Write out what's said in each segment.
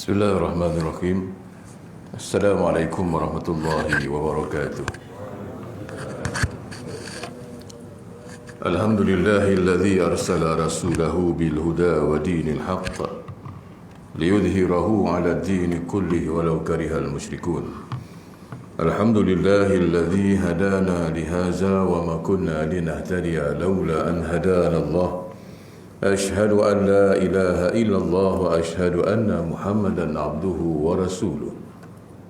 Bismillahirrahmanirrahim. Assalamualaikum warahmatullahi wabarakatuh. Alhamdulillahilladzi arsala rasulahu bil huda wa dinil haqq liyudhhirahu 'ala ad-din kullihi walau karihal musyrikun. Alhamdulillahilladzi hadana lihadza wa ma kunna linahtadiya laula an hadana Allah. Ashhadu an la ilaha illallah wa ashhadu anna Muhammadan abduhu wa rasuluh.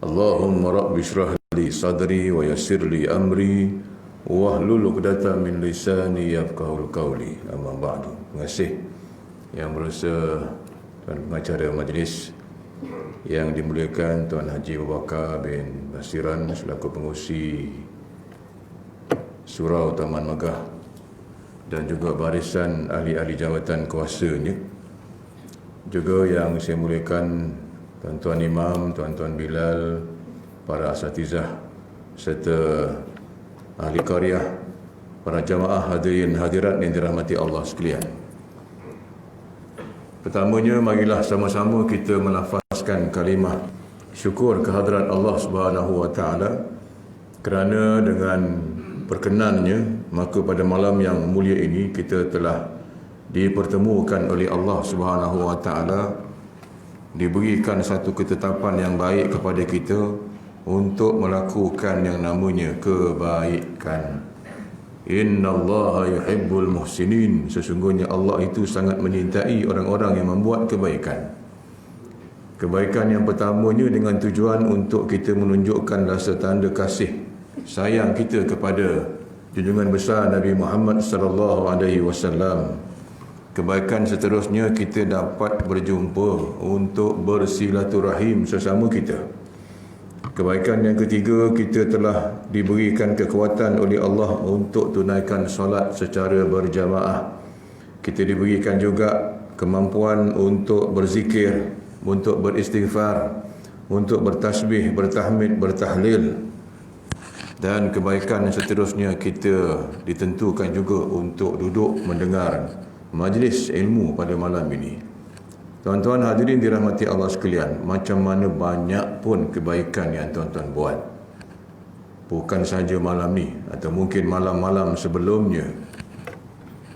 Allahumma rabbi shrah li sadri wa yassir li amri wahlul 'uqdatam min lisani yafqahul qawli. Amma ba'du. Terima kasih yang berusaha tuan pengacara majlis yang dimuliakan Tuan Haji Abu Bakar bin Basiran selaku pengurusi Surau Taman Magah dan juga barisan ahli-ahli jawatan kuasanya. Juga yang saya muliakan tuan-tuan imam, tuan-tuan Bilal, para asatizah serta ahli qaryah, para jamaah hadirin hadirat yang dirahmati Allah sekalian. Pertamanya, marilah sama-sama kita melafazkan kalimah syukur kehadrat Allah Subhanahu wa taala kerana dengan perkenannya, maka pada malam yang mulia ini kita telah dipertemukan oleh Allah Subhanahu wa taala, diberikan satu ketetapan yang baik kepada kita untuk melakukan yang namanya kebaikan. Innallaha yuhibbul muhsinin. Sesungguhnya Allah itu sangat menyintai orang-orang yang membuat kebaikan. Kebaikan yang pertamanya dengan tujuan untuk kita menunjukkan rasa tanda kasih sayang kita kepada junjungan besar Nabi Muhammad sallallahu alaihi wasallam. Kebaikan seterusnya, kita dapat berjumpa untuk bersilaturahim sesama kita. Kebaikan yang ketiga, kita telah diberikan kekuatan oleh Allah untuk tunaikan solat secara berjamaah. Kita diberikan juga kemampuan untuk berzikir, untuk beristighfar, untuk bertasbih, bertahmid, bertahlil. Dan kebaikan yang seterusnya, kita ditentukan juga untuk duduk mendengar majlis ilmu pada malam ini. Tuan-tuan hadirin dirahmati Allah sekalian, macam mana banyak pun kebaikan yang tuan-tuan buat, bukan saja malam ni atau mungkin malam-malam sebelumnya,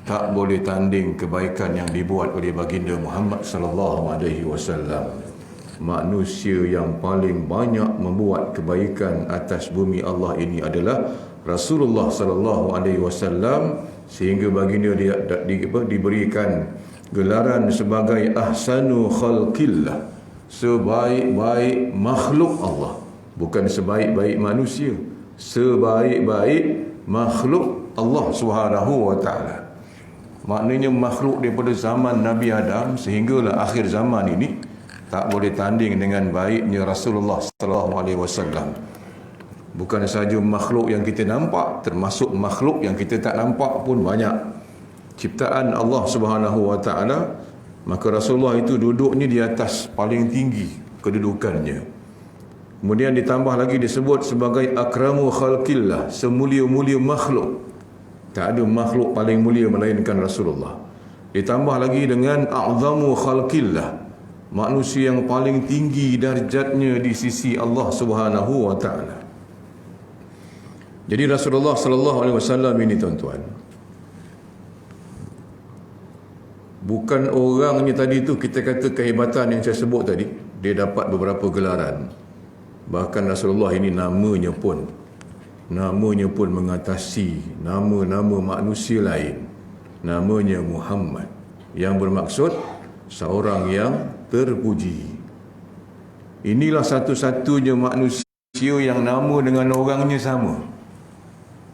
tak boleh tanding kebaikan yang dibuat oleh baginda Muhammad sallallahu alaihi wasallam. Manusia yang paling banyak membuat kebaikan atas bumi Allah ini adalah Rasulullah sallallahu alaihi wasallam, sehingga baginda diberikan gelaran sebagai ahsanu khalqillah, sebaik-baik makhluk Allah, bukan sebaik-baik manusia, sebaik-baik makhluk Allah Subhanahu wa taala. Maknanya makhluk daripada zaman Nabi Adam sehinggalah akhir zaman ini tak boleh tanding dengan baiknya Rasulullah sallallahu alaihi wasallam. Bukan saja makhluk yang kita nampak, termasuk makhluk yang kita tak nampak pun banyak. Ciptaan Allah Subhanahu wa taala, maka Rasulullah itu duduknya di atas paling tinggi kedudukannya. Kemudian ditambah lagi disebut sebagai akramu khalqillah, semulia-mulia makhluk. Tak ada makhluk paling mulia melainkan Rasulullah. Ditambah lagi dengan a'zamu khalqillah, manusia yang paling tinggi darjatnya di sisi Allah Subhanahu wa taala. Jadi Rasulullah sallallahu alaihi wasallam ini tuan-tuan, bukan orangnya tadi tu kita kata kehebatan yang saya sebut tadi, dia dapat beberapa gelaran. Bahkan Rasulullah ini namanya pun mengatasi nama-nama manusia lain. Namanya Muhammad, yang bermaksud seorang yang terpuji. Inilah satu-satunya manusia yang nama dengan orangnya sama.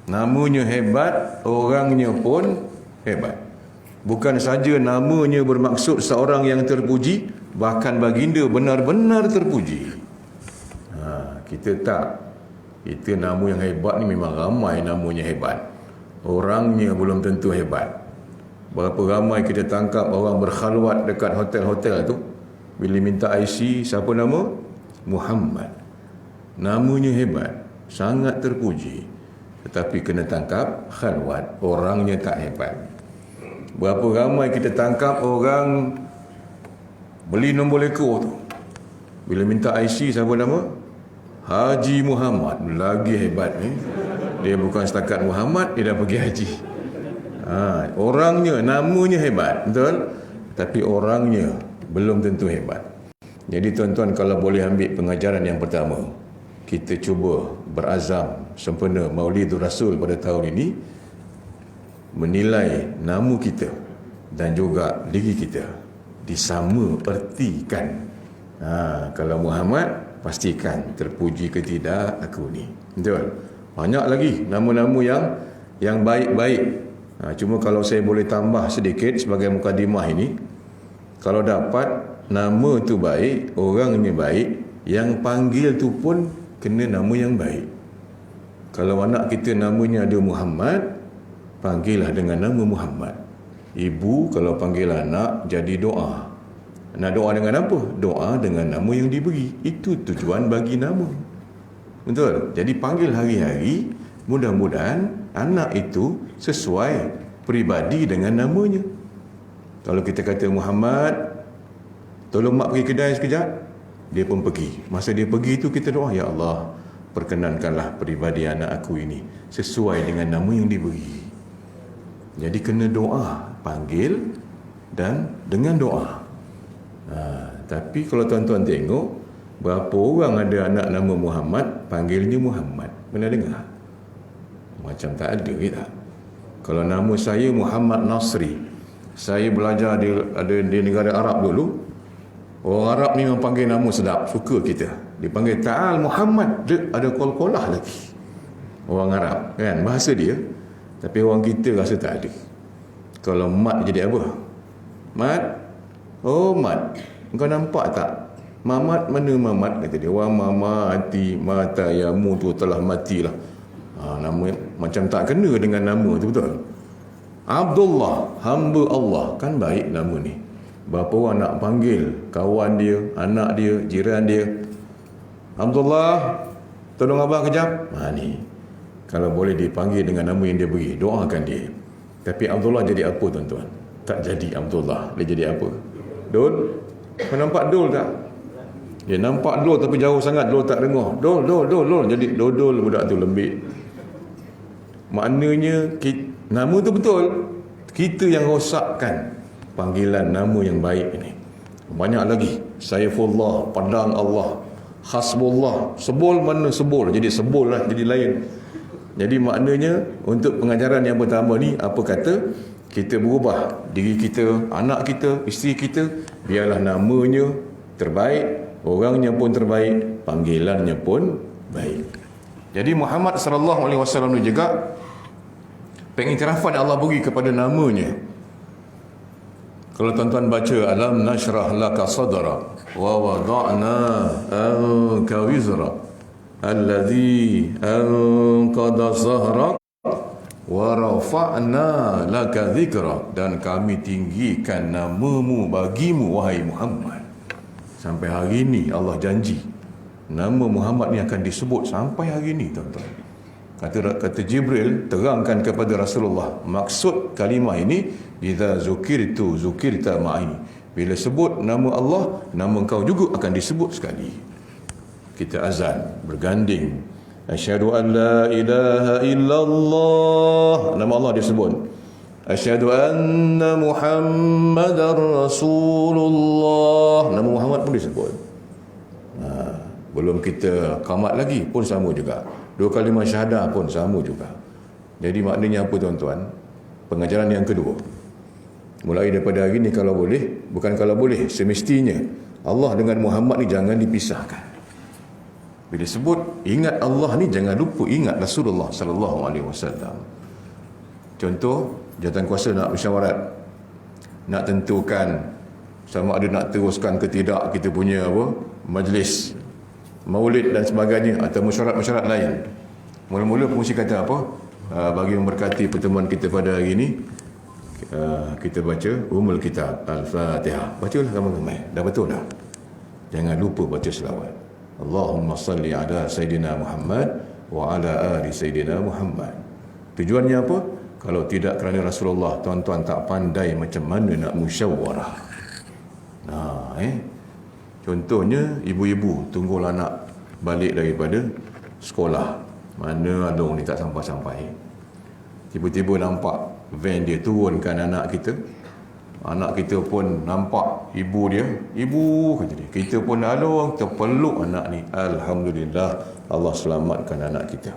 Namanya hebat, orangnya pun hebat. Bukan saja namanya bermaksud seorang yang terpuji, bahkan baginda benar-benar terpuji. Kita tak. Kita nama yang hebat ni memang ramai namanya hebat. Orangnya belum tentu hebat. Berapa ramai kita tangkap orang berkhalwat dekat hotel-hotel tu, bila minta IC, siapa nama? Muhammad. Namanya hebat, sangat terpuji, tetapi kena tangkap khalwat, orangnya tak hebat. Berapa ramai kita tangkap orang beli nombor leko tu, Bila minta IC, siapa nama? Haji Muhammad. Lagi hebat ni. Dia bukan setakat Muhammad, dia dah pergi haji. Orangnya, namanya hebat, betul? Tapi orangnya belum tentu hebat. Jadi tuan-tuan, kalau boleh ambil pengajaran yang pertama, kita cuba berazam sempena Maulidur Rasul pada tahun ini, menilai nama kita dan juga diri kita disama ertikan. Kalau Muhammad, pastikan terpuji ke tidak aku ni. Betul? Banyak lagi nama-nama yang baik-baik. Cuma kalau saya boleh tambah sedikit sebagai mukadimah ini, kalau dapat nama tu baik, orangnya baik, yang panggil tu pun kena nama yang baik. Kalau anak kita namanya ada Muhammad, panggillah dengan nama Muhammad. Ibu kalau panggil anak, jadi doa. Nak doa dengan apa? Doa dengan nama yang diberi. Itu tujuan bagi nama. Betul? Jadi panggil hari-hari, mudah-mudahan anak itu sesuai peribadi dengan namanya. Kalau kita kata Muhammad, tolong mak pergi kedai sekejap, dia pun pergi. Masa dia pergi itu kita doa, ya Allah, perkenankanlah peribadi anak aku ini sesuai dengan nama yang diberi. Jadi kena doa, panggil dan dengan doa. Tapi kalau tuan-tuan tengok, berapa orang ada anak nama Muhammad, panggilnya Muhammad. Pernah dengar? Macam tak ada ke tak? Kalau nama saya Muhammad Nasri, saya belajar di negara Arab dulu. Orang Arab ni memang panggil nama sedap, suka kita. Dipanggil Ta'al Muhammad, dia ada kol-kolah lagi. Orang Arab, kan? Bahasa dia. Tapi orang kita rasa tak ada. Kalau Mat jadi apa? Mat? Oh, Mat. Kau nampak tak? Mamat mana Mamat? Kata dia. Wa mamati mata yamu tu telah matilah. Nama macam tak kena dengan nama tu, betul? Abdullah, hamba Allah. Kan baik nama ni. Berapa orang nak panggil kawan dia, anak dia, jiran dia. Abdullah, tolong abang kejap. Ni. Kalau boleh dipanggil dengan nama yang dia beri, doakan dia. Tapi Abdullah jadi apa, tuan-tuan? Tak jadi Abdullah. Dia jadi apa? Dul? Kau nampak Dul tak? Dia nampak Dul tapi jauh sangat, Dul tak dengar. Dul. Jadi Dodol budak tu lembik. Maknanya nama tu betul. Kita yang rosakkan panggilan nama yang baik ini. Banyak lagi. Saifullah, Padang Allah, Hasbullah. Sebul mana sebul? Jadi sebul lah, jadi lain. Jadi maknanya untuk pengajaran yang pertama ni, apa kata? Kita berubah diri kita, anak kita, isteri kita, biarlah namanya terbaik, orangnya pun terbaik, panggilannya pun baik. Jadi Muhammad sallallahu alaihi wasallam ni juga pengiktirafan Allah beri kepada namanya. Kalau tuan-tuan baca alam nashrah laka sadra wa wada'na anka wizra alladhi anqadha zahrak wa rafa'na laka dhikra, dan kami tinggikan namamu bagimu wahai Muhammad. Sampai hari ini Allah janji nama Muhammad ni akan disebut sampai hari ini, tuan-tuan. Kata Jibril terangkan kepada Rasulullah, maksud kalimah ini idza zukirta ma'i, bila sebut nama Allah, nama engkau juga akan disebut sekali. Kita azan berganding, asyhadu an la ilaha illallah, nama Allah disebut. Asyhadu anna Muhammadar Rasulullah, nama Muhammad pun disebut. Belum kita qamat lagi pun sama juga. 2 kalimah syahadah pun sama juga. Jadi maknanya apa, tuan-tuan? Pengajaran yang kedua, mulai daripada hari ini, kalau boleh, bukan kalau boleh, semestinya Allah dengan Muhammad ni jangan dipisahkan. Bila sebut ingat Allah ni, jangan lupa ingat Rasulullah sallallahu alaihi wasallam. Contoh, jawatankuasa nak mesyuarat, nak tentukan sama ada nak teruskan ke tidak kita punya majlis maulid dan sebagainya, atau mesyuarat-mesyuarat lain. Mula-mula pengusi kata apa? Bagi memberkati pertemuan kita pada hari ini, kita baca Ummul Kitab Al-Fatihah. Bacalah ramai-ramai. Dah betul dah? Jangan lupa baca selawat. Allahumma salli ala Sayyidina Muhammad wa ala ali Sayyidina Muhammad. Tujuannya apa? Kalau tidak kerana Rasulullah, tuan-tuan tak pandai macam mana nak musyawarah. Contohnya, ibu-ibu tunggu anak balik daripada sekolah. Mana Along ni tak sampai-sampai. Tiba-tiba nampak van dia turunkan anak kita. Anak kita pun nampak ibu dia. Ibu kata dia. Kita pun Along terpeluk anak ni. Alhamdulillah, Allah selamatkan anak kita.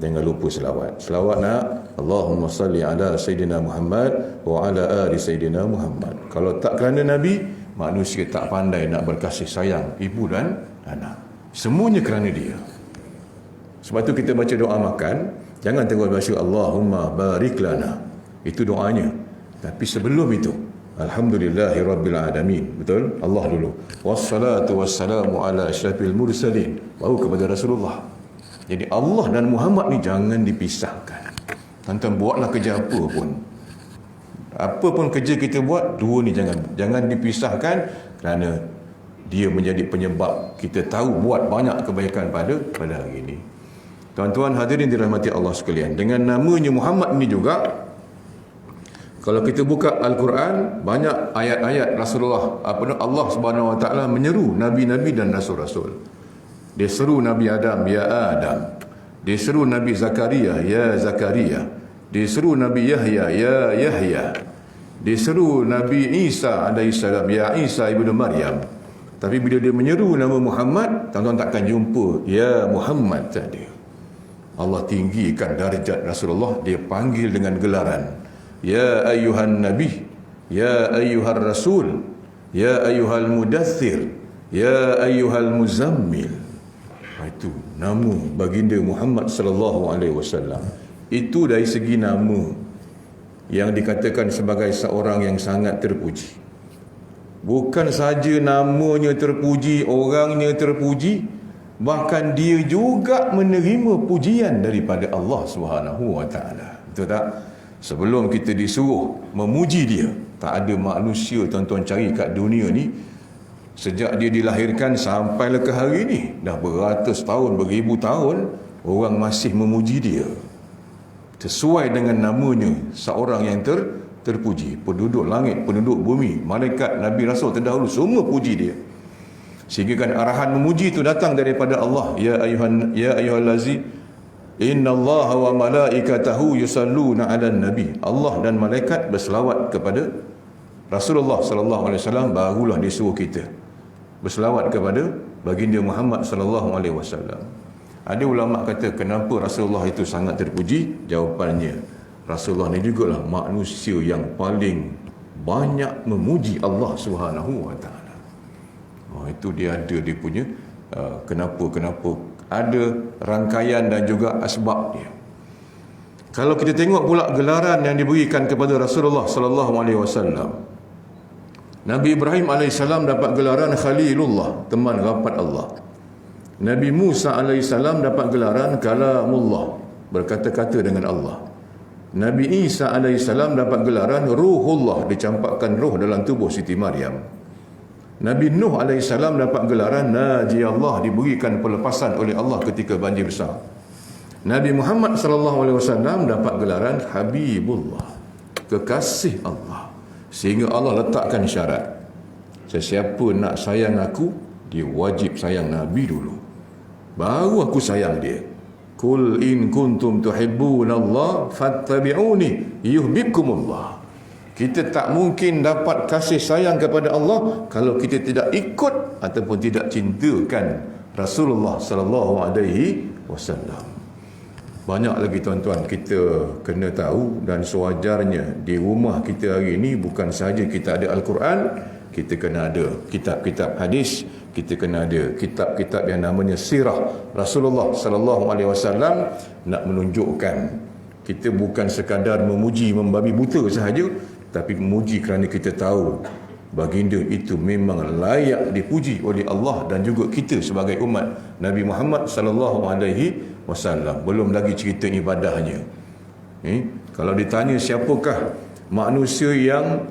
Jangan lupa selawat. Selawat nak. Allahumma salli ala Sayyidina Muhammad wa ala ali Sayyidina Muhammad. Kalau tak kerana Nabi, manusia tak pandai nak berkasih sayang ibu dan anak. Semuanya kerana dia. Sebab tu kita baca doa makan, jangan terus baca Allahumma barik lana. Itu doanya. Tapi sebelum itu, Alhamdulillahirabbil alamin. Betul? Allah dulu. Wassalatu wassalamu ala asyrafil mursalin. Baru kepada Rasulullah. Jadi Allah dan Muhammad ni jangan dipisahkan. Tuan-tuan buatlah kerja apa pun. Apa pun kerja kita buat, dua ni jangan dipisahkan, kerana dia menjadi penyebab kita tahu buat banyak kebaikan pada hari ini. Tuan-tuan hadirin dirahmati Allah sekalian, dengan namanya Muhammad ni juga, kalau kita buka Al-Quran, banyak ayat-ayat Rasulullah, Allah Subhanahu Wa Taala menyeru nabi-nabi dan rasul-rasul. Dia seru Nabi Adam, ya Adam. Dia seru Nabi Zakaria, ya Zakaria. Dia seru Nabi Yahya, ya Yahya. Dia seru Nabi Isa alaihissalam, ya Isa ibnu Maryam. Tapi bila dia menyeru nama Muhammad, tuan-tuan takkan jumpa ya Muhammad tadi. Allah tinggikan darjat Rasulullah, dia panggil dengan gelaran. Ya ayyuhan nabi, ya ayyuhar rasul, ya ayyuhal mudaththir, ya ayyuhal muzammil. Itu nama baginda Muhammad sallallahu alaihi wasallam. Itu dari segi nama yang dikatakan sebagai seorang yang sangat terpuji. Bukan saja namanya terpuji, orangnya terpuji, bahkan dia juga menerima pujian daripada Allah Subhanahu Wa Taala. Betul tak? Sebelum kita disuruh memuji dia, tak ada manusia tuan-tuan cari kat dunia ni, sejak dia dilahirkan sampai ke hari ini, dah beratus tahun, beribu tahun, orang masih memuji dia. Sesuai dengan namanya, seorang yang terpuji. Penduduk langit, penduduk bumi, malaikat, Nabi Rasul terdahulu, semua puji dia. Sehingga kan arahan memuji itu datang daripada Allah. Ya ayyuhallazi innallaha wa malaikatahu yusalluna 'alan nabi. Allah dan malaikat berselawat kepada Rasulullah sallallahu alaihi wasallam, barulah disuruh kita berselawat kepada baginda Muhammad sallallahu alaihi wasallam. Ada ulama kata kenapa Rasulullah itu sangat terpuji? Jawapannya, Rasulullah ni jugalah manusia yang paling banyak memuji Allah Subhanahu Wa Taala. Itu dia ada dia punya kenapa ada rangkaian dan juga asbab dia. Kalau kita tengok pula gelaran yang diberikan kepada Rasulullah sallallahu alaihi wasallam, Nabi Ibrahim alaihissalam dapat gelaran Khalilullah, teman rapat Allah. Nabi Musa alaihissalam dapat gelaran Kalamullah, berkata-kata dengan Allah. Nabi Isa alaihissalam dapat gelaran Ruhullah, dicampakkan roh dalam tubuh Siti Maryam. Nabi Nuh alaihissalam dapat gelaran Najiyallah, diberikan pelepasan oleh Allah ketika banjir besar. Nabi Muhammad sallallahu alaihi wasallam dapat gelaran Habibullah, kekasih Allah. Sehingga Allah letakkan syarat, sesiapa nak sayang aku, dia wajib sayang Nabi dulu, baru aku sayang dia. Qul in kuntum tuhibbunallah fattabi'uni yuhibbukumullah. Kita tak mungkin dapat kasih sayang kepada Allah kalau kita tidak ikut ataupun tidak cintakan Rasulullah sallallahu alaihi wasallam. Banyak lagi tuan-tuan kita kena tahu, dan sewajarnya di rumah kita hari ini bukan sahaja kita ada Al-Quran, kita kena ada kitab-kitab hadis, kita kena ada kitab-kitab yang namanya sirah Rasulullah sallallahu alaihi wasallam, nak menunjukkan kita bukan sekadar memuji membabi buta sahaja, tapi memuji kerana kita tahu baginda itu memang layak dipuji oleh Allah dan juga kita sebagai umat Nabi Muhammad sallallahu alaihi wasallam. Belum lagi cerita ibadahnya. Kalau ditanya siapakah manusia yang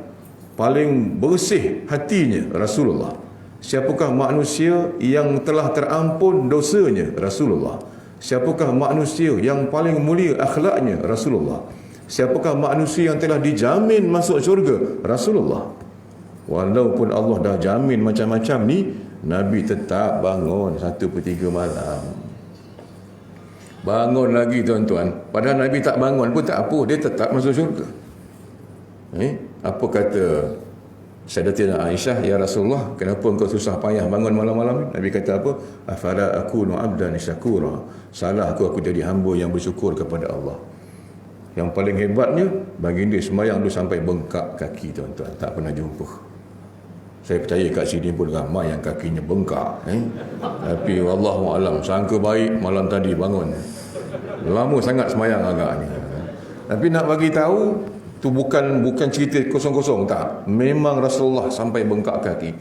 paling bersih hatinya, Rasulullah. Siapakah manusia yang telah terampun dosanya, Rasulullah. Siapakah manusia yang paling mulia akhlaknya, Rasulullah. Siapakah manusia yang telah dijamin masuk syurga, Rasulullah. Walaupun Allah dah jamin macam-macam ni, Nabi tetap bangun 1/3 malam. Bangun lagi tuan-tuan. Padahal Nabi tak bangun pun tak apa, dia tetap masuk syurga. Apa kata Sayyidatina Aisyah, ya Rasulullah, kenapa engkau susah payah bangun malam-malam? Nabi kata apa? Afala akunu abdan syakura. Salah aku jadi hamba yang bersyukur kepada Allah. Yang paling hebatnya, baginda sembahyang tu sampai bengkak kaki tuan-tuan. Tak pernah jumpa. Saya percaya kat sini pun ramai yang kakinya bengkak. Tapi wallahu alam, sangka baik malam tadi bangun. Lama sangat sembahyang agaknya. Tapi nak bagi tahu, tu bukan cerita kosong-kosong, tak. Memang Rasulullah sampai bengkak kaki.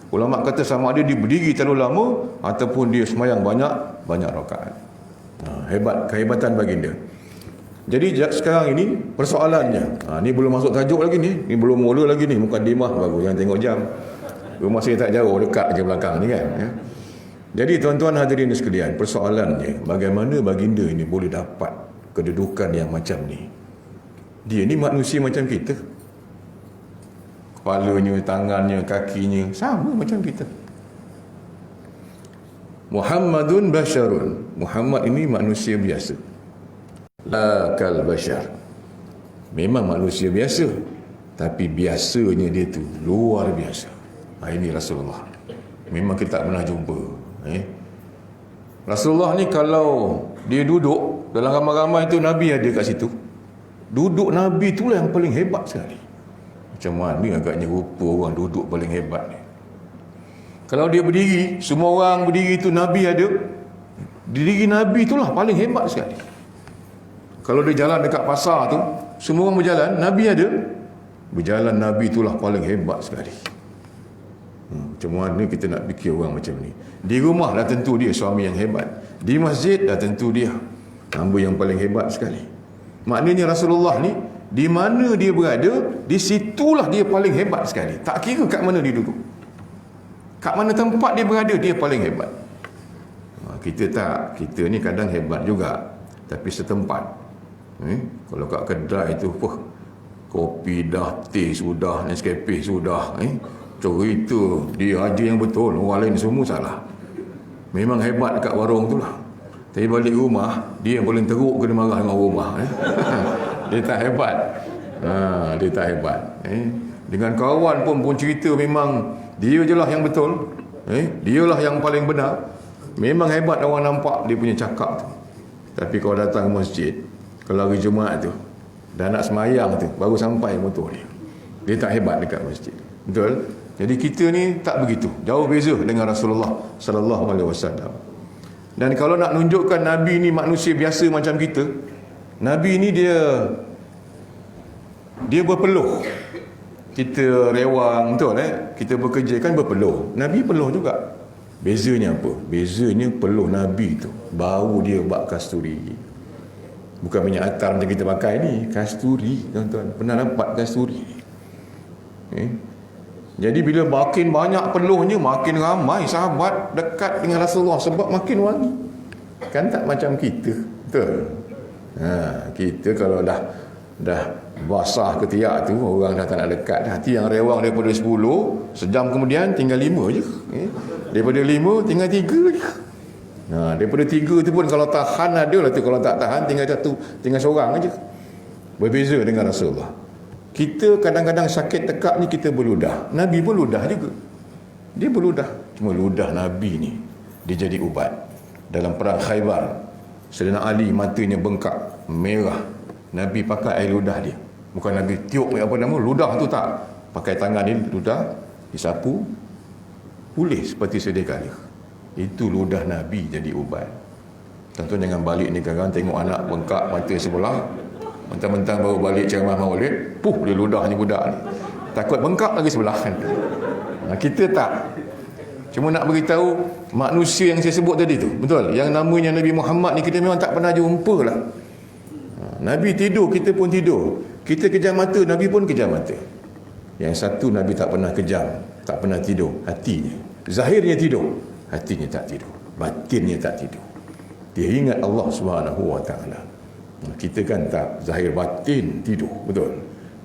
Ulama kata sama ada dia berdiri terlalu lama ataupun dia sembahyang banyak rakaat. Hebat, kehebatan baginda. Jadi sekarang ini persoalannya, ni belum masuk tajuk lagi ni belum mula lagi ni, mukadimah baru, jangan tengok jam. Rumah saya tak jauh, dekat je belakang ni kan. Jadi tuan-tuan hadirin sekalian, persoalannya bagaimana baginda ini boleh dapat kedudukan yang macam ni. Dia ni manusia macam kita. Kepalanya, tangannya, kakinya sama macam kita. Muhammadun basyarun. Muhammad ini manusia biasa. La kal bashar. Memang manusia biasa, tapi biasanya dia tu luar biasa. Ini Rasulullah. Memang kita tak pernah jumpa. Rasulullah ni kalau dia duduk dalam ramai-ramai tu, Nabi ada kat situ. Duduk Nabi itulah yang paling hebat sekali. Macam mana agaknya rupa orang duduk paling hebat ni. Kalau dia berdiri, semua orang berdiri tu, Nabi ada. Diri Nabi itulah paling hebat sekali. Kalau dia jalan dekat pasar tu, semua orang berjalan, Nabi ada. Berjalan Nabi itulah paling hebat sekali. Macam mana kita nak fikir orang macam ni? Di rumah dah tentu dia suami yang hebat. Di masjid dah tentu dia hamba yang paling hebat sekali. Maknanya Rasulullah ni, di mana dia berada, di situlah dia paling hebat sekali. Tak kira kat mana dia duduk, kat mana tempat dia berada, dia paling hebat. Kita tak, kita ni kadang hebat juga, tapi setempat. Kalau kat kedai tu, kopi dah, teh sudah, Nescafe sudah, cerita dia aja yang betul, orang lain semua salah. Memang hebat dekat warung tu lah. Tapi balik rumah, dia yang paling teruk kena marah dengan rumah. Dia tak hebat. Dia tak hebat. Dengan kawan pun cerita memang dia je lah yang betul. Dia lah yang paling benar. Memang hebat orang nampak dia punya cakap tu. Tapi kalau datang ke masjid, kalau hari Jumaat tu, dah nak semayang tu, baru sampai motor dia. Dia tak hebat dekat masjid. Betul? Jadi kita ni tak begitu. Jauh beza dengan Rasulullah sallallahu alaihi wasallam. Dan kalau nak nunjukkan Nabi ni manusia biasa macam kita, Nabi ni dia berpeluh. Kita rewang, betul kita bekerja kan berpeluh. Nabi peluh juga. Bezanya apa? Bezanya peluh Nabi tu, bau dia bak kasturi. Bukan minyak atar macam kita pakai ni, kasturi, tuan-tuan. Pernah nampak kasturi? Jadi bila makin banyak peluhnya, makin ramai sahabat dekat dengan Rasulullah sebab makin wangi. Kan tak macam kita. Betul? Kita kalau dah basah ketiak tu, orang dah tak nak dekat. Hati yang rewang daripada 10, sejam kemudian tinggal 5 je. Daripada 5 tinggal 3 je. Daripada 3 tu pun kalau tahan ada lah tu, kalau tak tahan tinggal 1, tinggal seorang aja. Berbeza dengan Rasulullah. Kita kadang-kadang sakit tekak ni kita berludah. Nabi pun ludah juga. Dia berludah. Cuma ludah Nabi ni dia jadi ubat. Dalam perang Khaybar, Sayyidina Ali matanya bengkak, merah. Nabi pakai air ludah dia. Bukan Nabi tiup apa nama, ludah tu tak. Pakai tangan ni ludah, disapu, pulih seperti sedia kala. Itu ludah Nabi jadi ubat. Tentu jangan balik ni sekarang tengok anak bengkak mata sebelah, mentang-mentang baru balik ceramah maulid, dia ludahnya budak ni. Takut bengkak lagi sebelah kan. Kita tak. Cuma nak beritahu manusia yang saya sebut tadi tu, betul? Yang namanya Nabi Muhammad ni kita memang tak pernah jumpa lah. Nabi tidur, kita pun tidur. Kita kejam mata, Nabi pun kejam mata. Yang satu Nabi tak pernah kejam, tak pernah tidur, hatinya. Zahirnya tidur, hatinya tak tidur, batinnya tak tidur. Dia ingat Allah Subhanahu wa taala. Kita kan tak, zahir batin tidur, betul.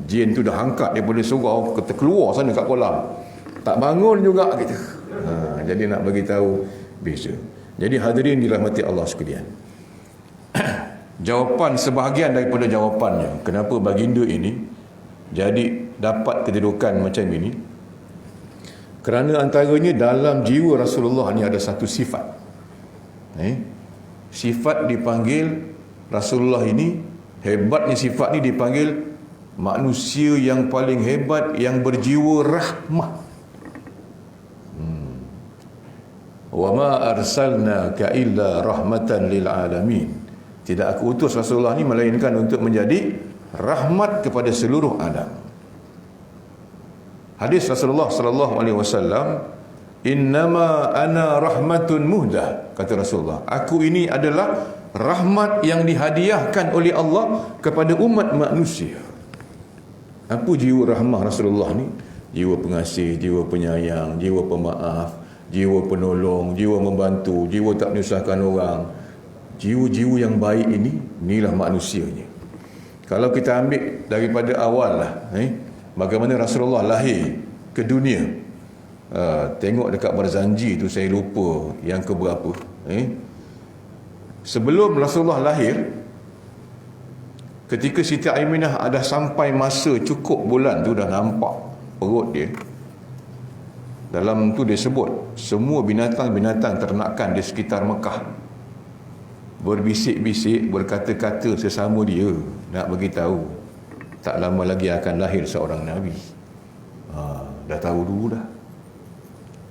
Jin tu dah angkat daripada surau, kita keluar sana kat kolam. Tak bangun juga kita. Jadi nak bagi tahu beza. Jadi hadirin dirahmati Allah sekalian. Jawapan sebahagian daripada jawapannya kenapa baginda ini jadi dapat kedudukan macam ini, kerana antaranya dalam jiwa Rasulullah ni ada satu sifat. Sifat dipanggil Rasulullah ini, hebatnya sifat ni dipanggil manusia yang paling hebat yang berjiwa rahmah. Wa ma arsalnaka illa rahmatan lil alamin. Tidak aku utus Rasulullah ni melainkan untuk menjadi rahmat kepada seluruh alam. Hadis Rasulullah sallallahu alaihi wasallam, innama ana rahmatun muhdah, kata Rasulullah, aku ini adalah rahmat yang dihadiahkan oleh Allah kepada umat manusia. Apa jiwa rahmah Rasulullah ni? Jiwa pengasih, jiwa penyayang, jiwa pemaaf, jiwa penolong, jiwa membantu, jiwa tak menyusahkan orang. Jiwa-jiwa yang baik ini, inilah manusianya. Kalau kita ambil daripada awal lah, bagaimana Rasulullah lahir ke dunia. Tengok dekat Barzanji tu, saya lupa yang keberapa. Sebelum Rasulullah lahir, ketika Siti Aminah ada sampai masa cukup bulan tu, dah nampak perut dia. Dalam tu dia sebut, semua binatang-binatang ternakan di sekitar Mekah berbisik-bisik, berkata-kata sesama dia, nak bagi tahu tak lama lagi akan lahir seorang Nabi. Dah tahu dulu dah.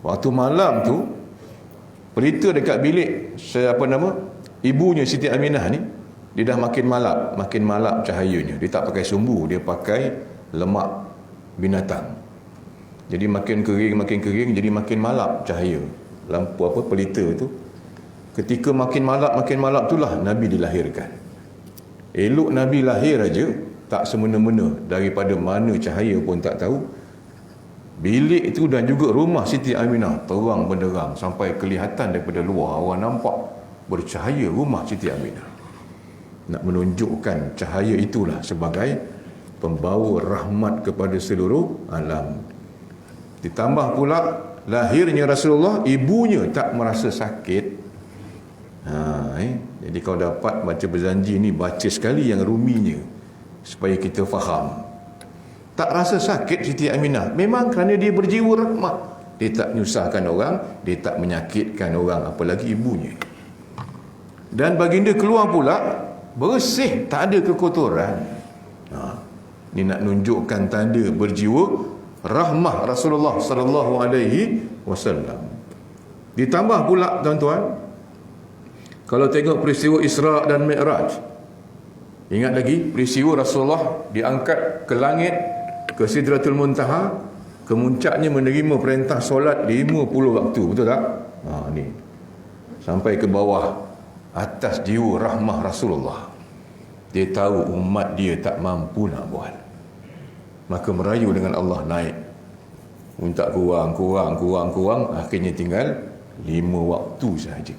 Waktu malam tu, berita dekat bilik ibunya Siti Aminah ni, dia dah makin malap cahayanya. Dia tak pakai sumbu, dia pakai lemak binatang. Jadi makin kering, jadi makin malap cahaya lampu pelita tu. Ketika makin malap itulah Nabi dilahirkan. Elok Nabi lahir aja, tak semena-mena, daripada mana cahaya pun tak tahu. Bilik itu dan juga rumah Siti Aminah terang benderang sampai kelihatan daripada luar, orang nampak bercahaya rumah Siti Aminah. Nak menunjukkan cahaya itulah sebagai pembawa rahmat kepada seluruh alam. Ditambah pula lahirnya Rasulullah, ibunya tak merasa sakit. Jadi kalau dapat baca Barzanji ni, baca sekali yang ruminya supaya kita faham. Tak rasa sakit Siti Aminah, memang kerana dia berjiwa rahmat. Dia tak menyusahkan orang, dia tak menyakitkan orang, apalagi ibunya. Dan baginda keluar pula bersih, tak ada kekotoran. Ini nak tunjukkan tanda berjiwa rahmah Rasulullah sallallahu alaihi wasallam. Ditambah pula tuan-tuan, kalau tengok peristiwa Isra dan Mi'raj, ingat lagi peristiwa Rasulullah diangkat ke langit, ke Sidratul Muntaha, kemuncaknya menerima perintah solat 50 waktu, betul tak? Ni sampai ke bawah, atas jiwa rahmah Rasulullah. Dia tahu umat dia tak mampu nak buat, maka merayu dengan Allah, naik, minta kurang, akhirnya tinggal 5 waktu sahaja.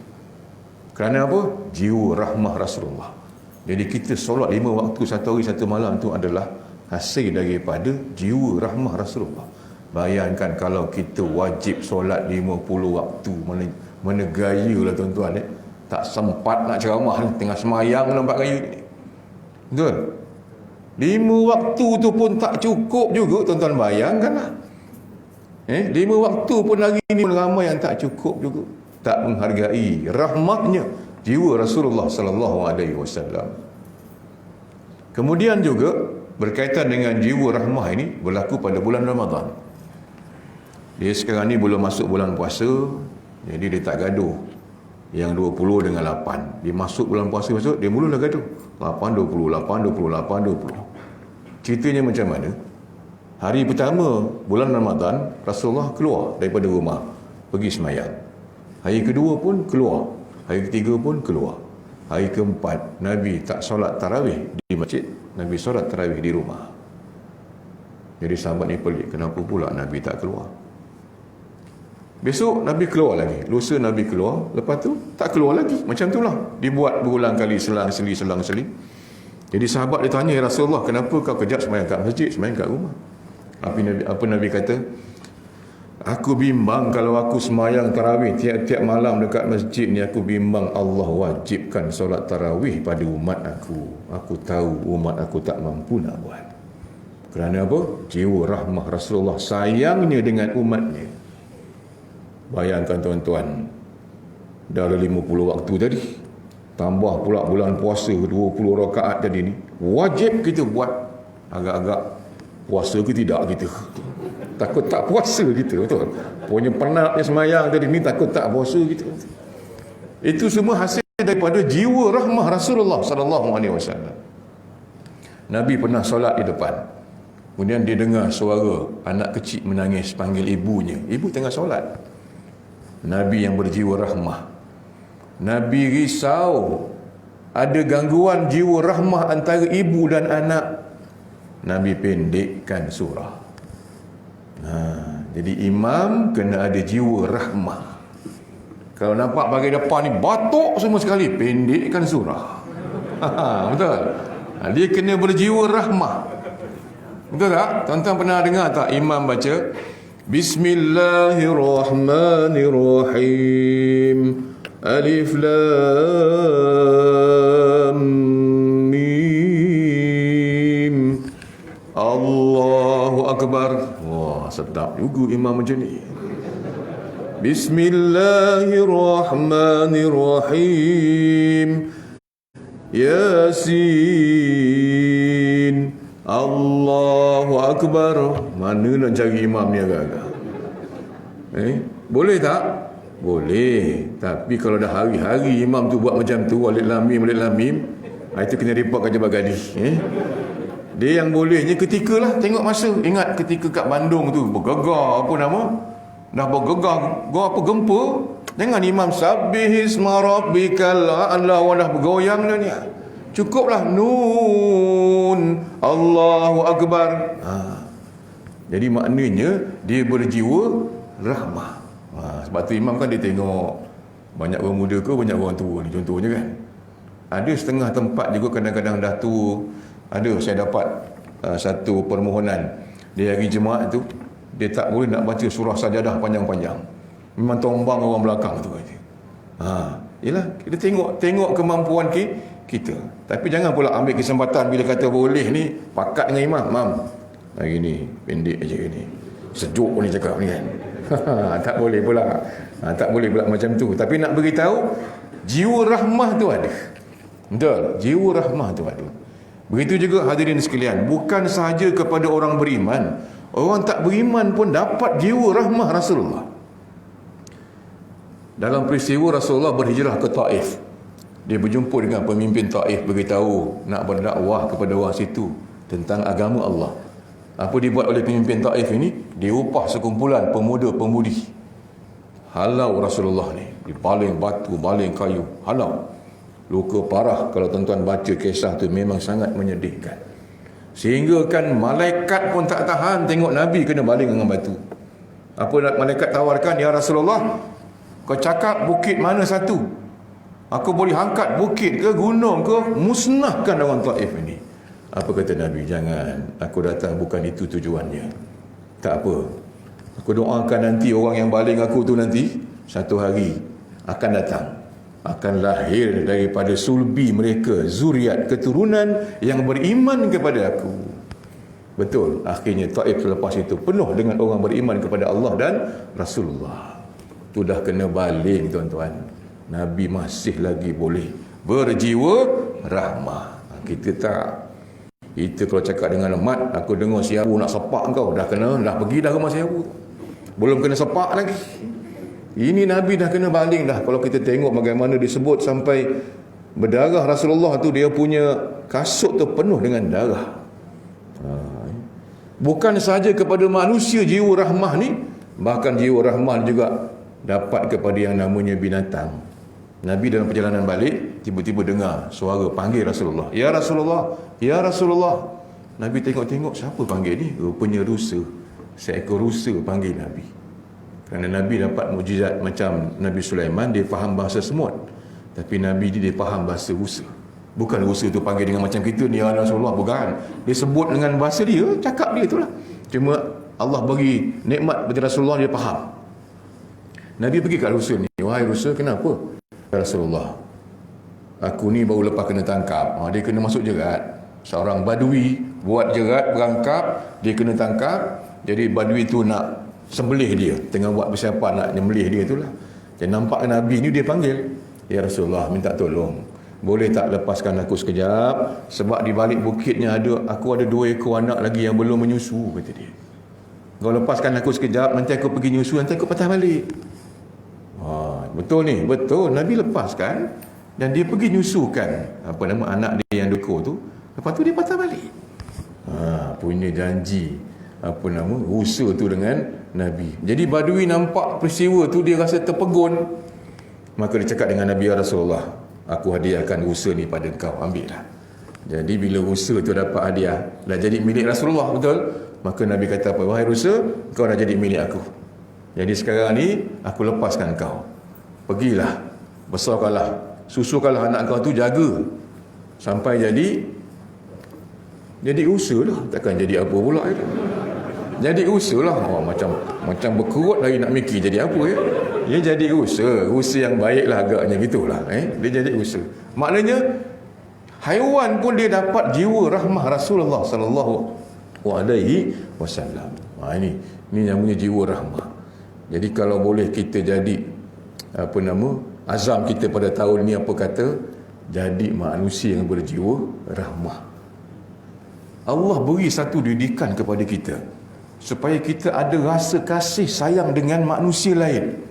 Kerana apa? Jiwa rahmah Rasulullah. Jadi kita solat 5 waktu satu hari satu malam tu adalah hasil daripada jiwa rahmah Rasulullah. Bayangkan kalau kita wajib solat 50 waktu, mana gaya lah tuan-tuan. Tak sempat nak ceramah ni, tengah semayang nampak gaya ni. Betul? 5 waktu tu pun tak cukup juga, tuan-tuan bayangkanlah. 5 waktu pun lagi ni ramai yang tak cukup juga. Tak menghargai rahmatnya jiwa Rasulullah sallallahu alaihi wasallam. Kemudian juga berkaitan dengan jiwa rahmah ini berlaku pada bulan Ramadan. Dia sekarang ni belum masuk bulan puasa, jadi dia tak gaduh yang 20 dengan 8. Dia masuk bulan puasa besok, dia mulalah gaduh 8 20. Ceritanya macam mana? Hari pertama bulan Ramadan, Rasulullah keluar daripada rumah pergi semayang. Hari kedua pun keluar, hari ketiga pun keluar. Hari keempat, Nabi tak solat tarawih di masjid, Nabi solat tarawih di rumah. Jadi sahabat ni pelik, kenapa pula Nabi tak keluar? Besok Nabi keluar lagi, lusa Nabi keluar, lepas tu tak keluar lagi. Macam itulah, dibuat berulang kali, selang-seli. Jadi sahabat dia tanya, Rasulullah, kenapa kau kejap semayang kat masjid, semayang kat rumah? Apa Nabi kata? Aku bimbang kalau aku semayang tarawih tiap-tiap malam dekat masjid ni, aku bimbang Allah wajibkan solat tarawih pada umat aku. Aku tahu umat aku tak mampu nak buat. Kerana apa? Jiwa rahmah Rasulullah, sayangnya dengan umatnya. Bayangkan tuan-tuan, dah 50 waktu tadi, tambah pula bulan puasa 20 rakaat tadi ni, wajib kita buat. Agak-agak puasa ke tidak kita? Takut tak puasa kita, betul? Punya penatnya semayang tadi ni, takut tak puasa kita. Itu semua hasil daripada jiwa rahmah Rasulullah sallallahu alaihi wasallam. Nabi pernah solat di depan. Kemudian dia dengar suara anak kecil menangis panggil ibunya. Ibu tengah solat. Nabi yang berjiwa rahmah, Nabi risau ada gangguan jiwa rahmah antara ibu dan anak. Nabi pendekkan surah. Jadi imam kena ada jiwa rahmah. Kalau nampak bahagian depan ni batuk semua sekali, pendekkan surah. Betul? Dia kena berjiwa rahmah. Betul tak? Tuan-tuan pernah dengar tak imam baca Bismillahirrahmanirrahim, Alif Lam Mim, Allahu Akbar. Wah, sedap juga imam macam ni. Bismillahirrahmanirrahim, Yasin, Allahu Akbar. Mana nak cari imam ni agak-agak? Boleh tak? Boleh. Tapi kalau dah hari-hari imam tu buat macam tu, Alif Lam Mim, itu kena report ke Jabat Gadis. Dia yang bolehnya ketika lah tengok masa. Ingat ketika kat Bandung tu bergegar apa nama? Dah bergegar gempa. Jangan imam Sabbihisma Rabbikal A'la dah bergoyang dah ni. Cukuplah Nun, Allahu Akbar. Jadi maknanya dia berjiwa rahmah. Sebab tu imam kan dia tengok banyak orang muda ke banyak orang tua ni, contohnya kan. Ada setengah tempat juga kadang-kadang dah tua. Ada saya dapat satu permohonan di hari Jumaat tu, dia tak boleh nak baca surah sajadah panjang-panjang. Memang tombang orang belakang tu aja. Yalah, kita tengok kemampuan kita. Tapi jangan pula ambil kesempatan bila kata boleh ni pakat dengan imam. Mam, hari ni pendek aja ni. Sejuk ni cakap ni kan. Tak boleh pula. Tak boleh pula macam tu. Tapi nak beritahu jiwa rahmah tu ada. Betul, jiwa rahmah tu ada. Begitu juga hadirin sekalian, bukan sahaja kepada orang beriman, orang tak beriman pun dapat jiwa rahmah Rasulullah. Dalam peristiwa Rasulullah berhijrah ke Taif, dia berjumpa dengan pemimpin Taif, beritahu nak berdakwah kepada orang situ tentang agama Allah. Apa dibuat oleh pemimpin Taif ini? Dia upah sekumpulan pemuda-pemudi, halau Rasulullah ni, dibaling batu, baling kayu, halau. Luka parah. Kalau tuan-tuan baca kisah tu memang sangat menyedihkan. Sehingga kan malaikat pun tak tahan tengok Nabi kena baling dengan batu. Apa malaikat tawarkan? Ya Rasulullah, kau cakap bukit mana satu? Aku boleh angkat bukit ke gunung ke, musnahkan orang Taif ini. Apa kata Nabi? Jangan, aku datang bukan itu tujuannya. Tak apa, aku doakan nanti orang yang baling aku tu nanti satu hari akan datang, akan lahir daripada sulbi mereka zuriat keturunan yang beriman kepada aku. Betul, akhirnya Taif selepas itu penuh dengan orang beriman kepada Allah dan Rasulullah. Itu dah kena baling tuan-tuan. Nabi masih lagi boleh berjiwa rahmah. Kita tak. Kita kalau cakap dengan Mat, aku dengar si Abu nak sepak kau, dah pergi dah rumah si Abu, belum kena sepak lagi. Ini Nabi dah kena baling dah. Kalau kita tengok bagaimana disebut sampai berdarah Rasulullah tu, dia punya kasut tu penuh dengan darah. Bukan sahaja kepada manusia jiwa rahmah ni, bahkan jiwa rahmah juga dapat kepada yang namanya binatang. Nabi dalam perjalanan balik tiba-tiba dengar suara panggil Rasulullah. Ya Rasulullah, ya Rasulullah. Nabi tengok-tengok, siapa panggil ni? Rupanya rusa. Seekor rusa panggil Nabi. Kerana Nabi dapat mukjizat macam Nabi Sulaiman, dia faham bahasa semut. Tapi Nabi dia faham bahasa rusa. Bukan rusa tu panggil dengan macam kita ni, ya Rasulullah, bukan. Dia sebut dengan bahasa dia, cakap dia itulah. Cuma Allah bagi nikmat bagi Rasulullah, dia faham. Nabi pergi kat rusa ni, wahai rusa, kenapa? Ya Rasulullah, aku ni baru lepas kena tangkap. Dia kena masuk jerat. Seorang badui buat jerat, berangkap, dia kena tangkap. Jadi badui tu nak sembelih dia, tengah buat persiapan nak nyembelih dia tu lah. Jadi nampak Nabi ni, dia panggil, ya Rasulullah, minta tolong, boleh tak lepaskan aku sekejap, sebab di balik bukitnya aku ada 2 ekor anak lagi yang belum menyusu, kata dia. Kau lepaskan aku sekejap, nanti aku pergi nyusu, nanti aku patah balik. Betul ni, betul. Nabi lepaskan dan dia pergi nyusukan anak dia yang 2 ekor tu. Lepas tu dia patah balik. Punya janji rusa tu dengan Nabi. Jadi badui nampak peristiwa tu, dia rasa terpegun. Maka dia cakap dengan Nabi, ya Rasulullah, aku hadiahkan rusa ni pada kau, ambil lah. Jadi bila rusa tu dapat hadiah, dah jadi milik Rasulullah, betul? Maka Nabi kata apa? Wahai rusa, kau dah jadi milik aku. Jadi sekarang ni aku lepaskan kau. Pergilah, besarkanlah, susukanlah anak kau tu, jaga sampai jadi rusa lah. Takkan jadi apa pula ya? Jadi rusa lah. Macam berkerut lagi nak mikir jadi apa ya. Dia jadi rusa yang baik lah agaknya, gitulah. Dia jadi rusa. Maknanya haiwan pun dia dapat jiwa rahmah Rasulullah sallallahu alaihi wasallam. Ini namanya jiwa rahmah. Jadi kalau boleh kita jadi azam kita pada tahun ni apa kata, jadi manusia yang berjiwa rahmah. Allah beri satu didikan kepada kita supaya kita ada rasa kasih sayang dengan manusia lain.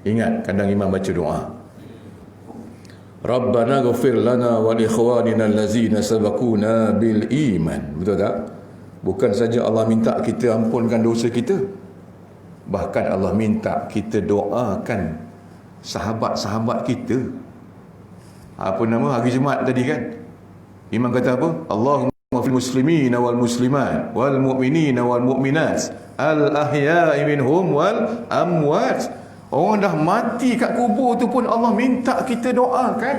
Ingat kadang imam baca doa, Rabbana ghafir lana wa li ikhwanina allazina sabaquna bil iman. Betul tak? Bukan saja Allah minta kita ampunkan dosa kita, bahkan Allah minta kita doakan sahabat-sahabat kita. Hari Jumaat tadi kan, imam kata apa? Allahumma fil muslimin wal muslimat wal mu'minin wal mu'minat al ahya'i minhum wal amwat. Orang dah mati kat kubur tu pun Allah minta kita doakan.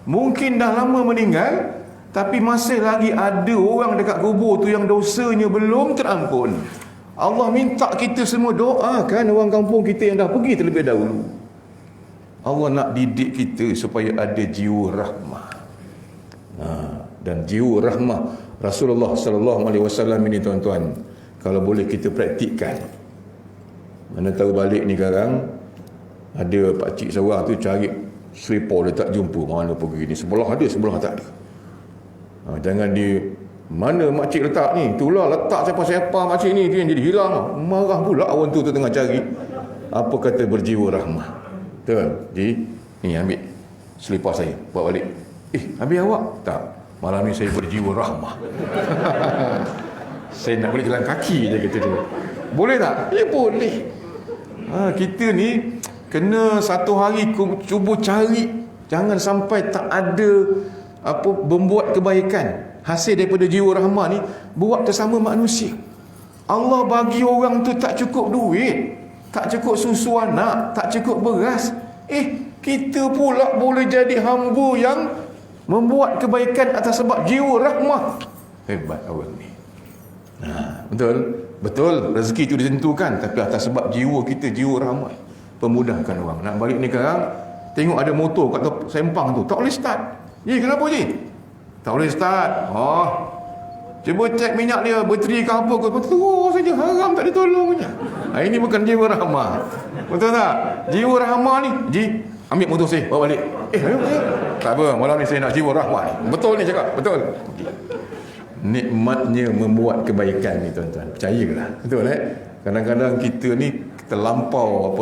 Mungkin dah lama meninggal, tapi masih lagi ada orang dekat kubur tu yang dosanya belum terampun. Allah minta kita semua doakan orang kampung kita yang dah pergi terlebih dahulu. Allah nak didik kita supaya ada jiwa rahmah. Dan jiwa rahmah Rasulullah sallallahu alaihi wasallam ini, tuan-tuan, kalau boleh kita praktikkan. Mana tahu balik ni sekarang ada pakcik seorang tu cari selipar dia tak jumpa, mana pergi ni, sebelah ada sebelah tak ada. Jangan di mana makcik letak ni, itulah letak siapa-siapa makcik ni, tu yang jadi hilang. Marah pula orang tu tengah cari. Apa kata berjiwa rahmah. Betul? Jadi ni ambil selipar saya, bawa balik. Habis awak? Tak. Malam ni saya berjiwa rahmah. Saya nak boleh jalan kaki je kata dia. Boleh tak? Ya boleh. Kita ni kena satu hari cuba cari, jangan sampai tak ada membuat kebaikan hasil daripada jiwa rahmah ni buat bersama manusia. Allah bagi orang tu tak cukup duit, tak cukup susu anak, tak cukup beras. Kita pula boleh jadi hamba yang membuat kebaikan atas sebab jiwa rahmah. Hebat orang ni. Betul rezeki itu ditentukan, tapi atas sebab jiwa kita, jiwa rahmat, pemudahkan orang. Nak balik ni sekarang, tengok ada motor kat sempang tu, tak boleh start. Kenapa je? Tak boleh start. Cuba cek minyak dia, bateri ke apa ke, terus saja, haram tak ditolong punya. Ini bukan jiwa rahmah. Betul tak? Jiwa rahmah ni, ambil motor saya, bawa balik. Ayo. Tak apa, malam ni saya nak jiwa rahmah. Betul ni cakap, betul. Nikmatnya membuat kebaikan ni, tuan-tuan, percayalah. Betul kadang-kadang kita ni terlampau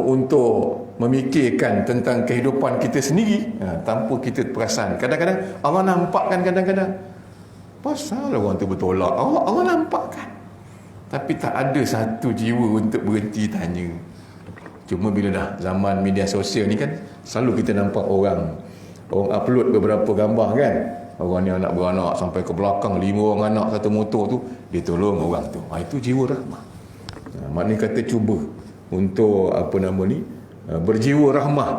untuk memikirkan tentang kehidupan kita sendiri, tanpa kita perasan. Kadang-kadang Allah nampakkan, kadang-kadang pasal orang tu bertolak, Allah nampakkan, tapi tak ada satu jiwa untuk berhenti tanya. Cuma bila dah zaman media sosial ni kan, selalu kita nampak orang upload beberapa gambar kan, orang ni anak beranak sampai ke belakang, 5 orang anak satu motor tu, dia tolong orang tu. Itu jiwa rahmah. Maknanya kata cuba untuk berjiwa rahmah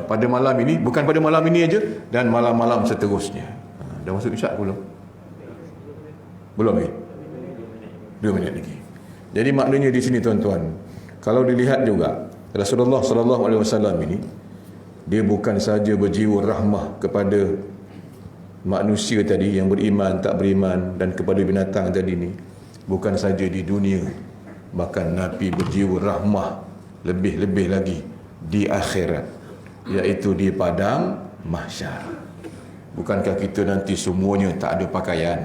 pada malam ini, bukan pada malam ini aja, dan malam-malam seterusnya. Dah masuk isyak belum? Belum lagi? 2 minit lagi. Jadi maknanya di sini tuan-tuan, kalau dilihat juga Rasulullah sallallahu alaihi wasallam ini, dia bukan saja berjiwa rahmah kepada manusia tadi yang beriman, tak beriman, dan kepada binatang tadi ni. Bukan saja di dunia, bahkan Nabi berjiwa rahmah lebih-lebih lagi di akhirat, iaitu di padang mahsyar. Bukankah kita nanti semuanya tak ada pakaian,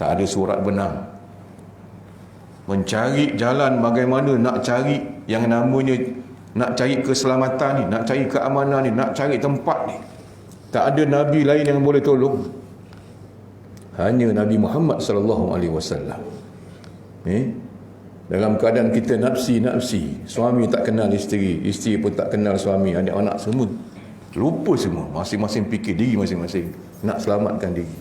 tak ada surat benang, mencari jalan bagaimana nak cari yang namanya, nak cari keselamatan ni, nak cari keamanan ni, nak cari tempat ni. Tak ada Nabi lain yang boleh tolong, hanya Nabi Muhammad sallallahu alaihi wasallam. Dalam keadaan kita nafsi-nafsi, suami tak kenal isteri, isteri pun tak kenal suami, anak-anak semua lupa semua, masing-masing fikir diri masing-masing nak selamatkan diri.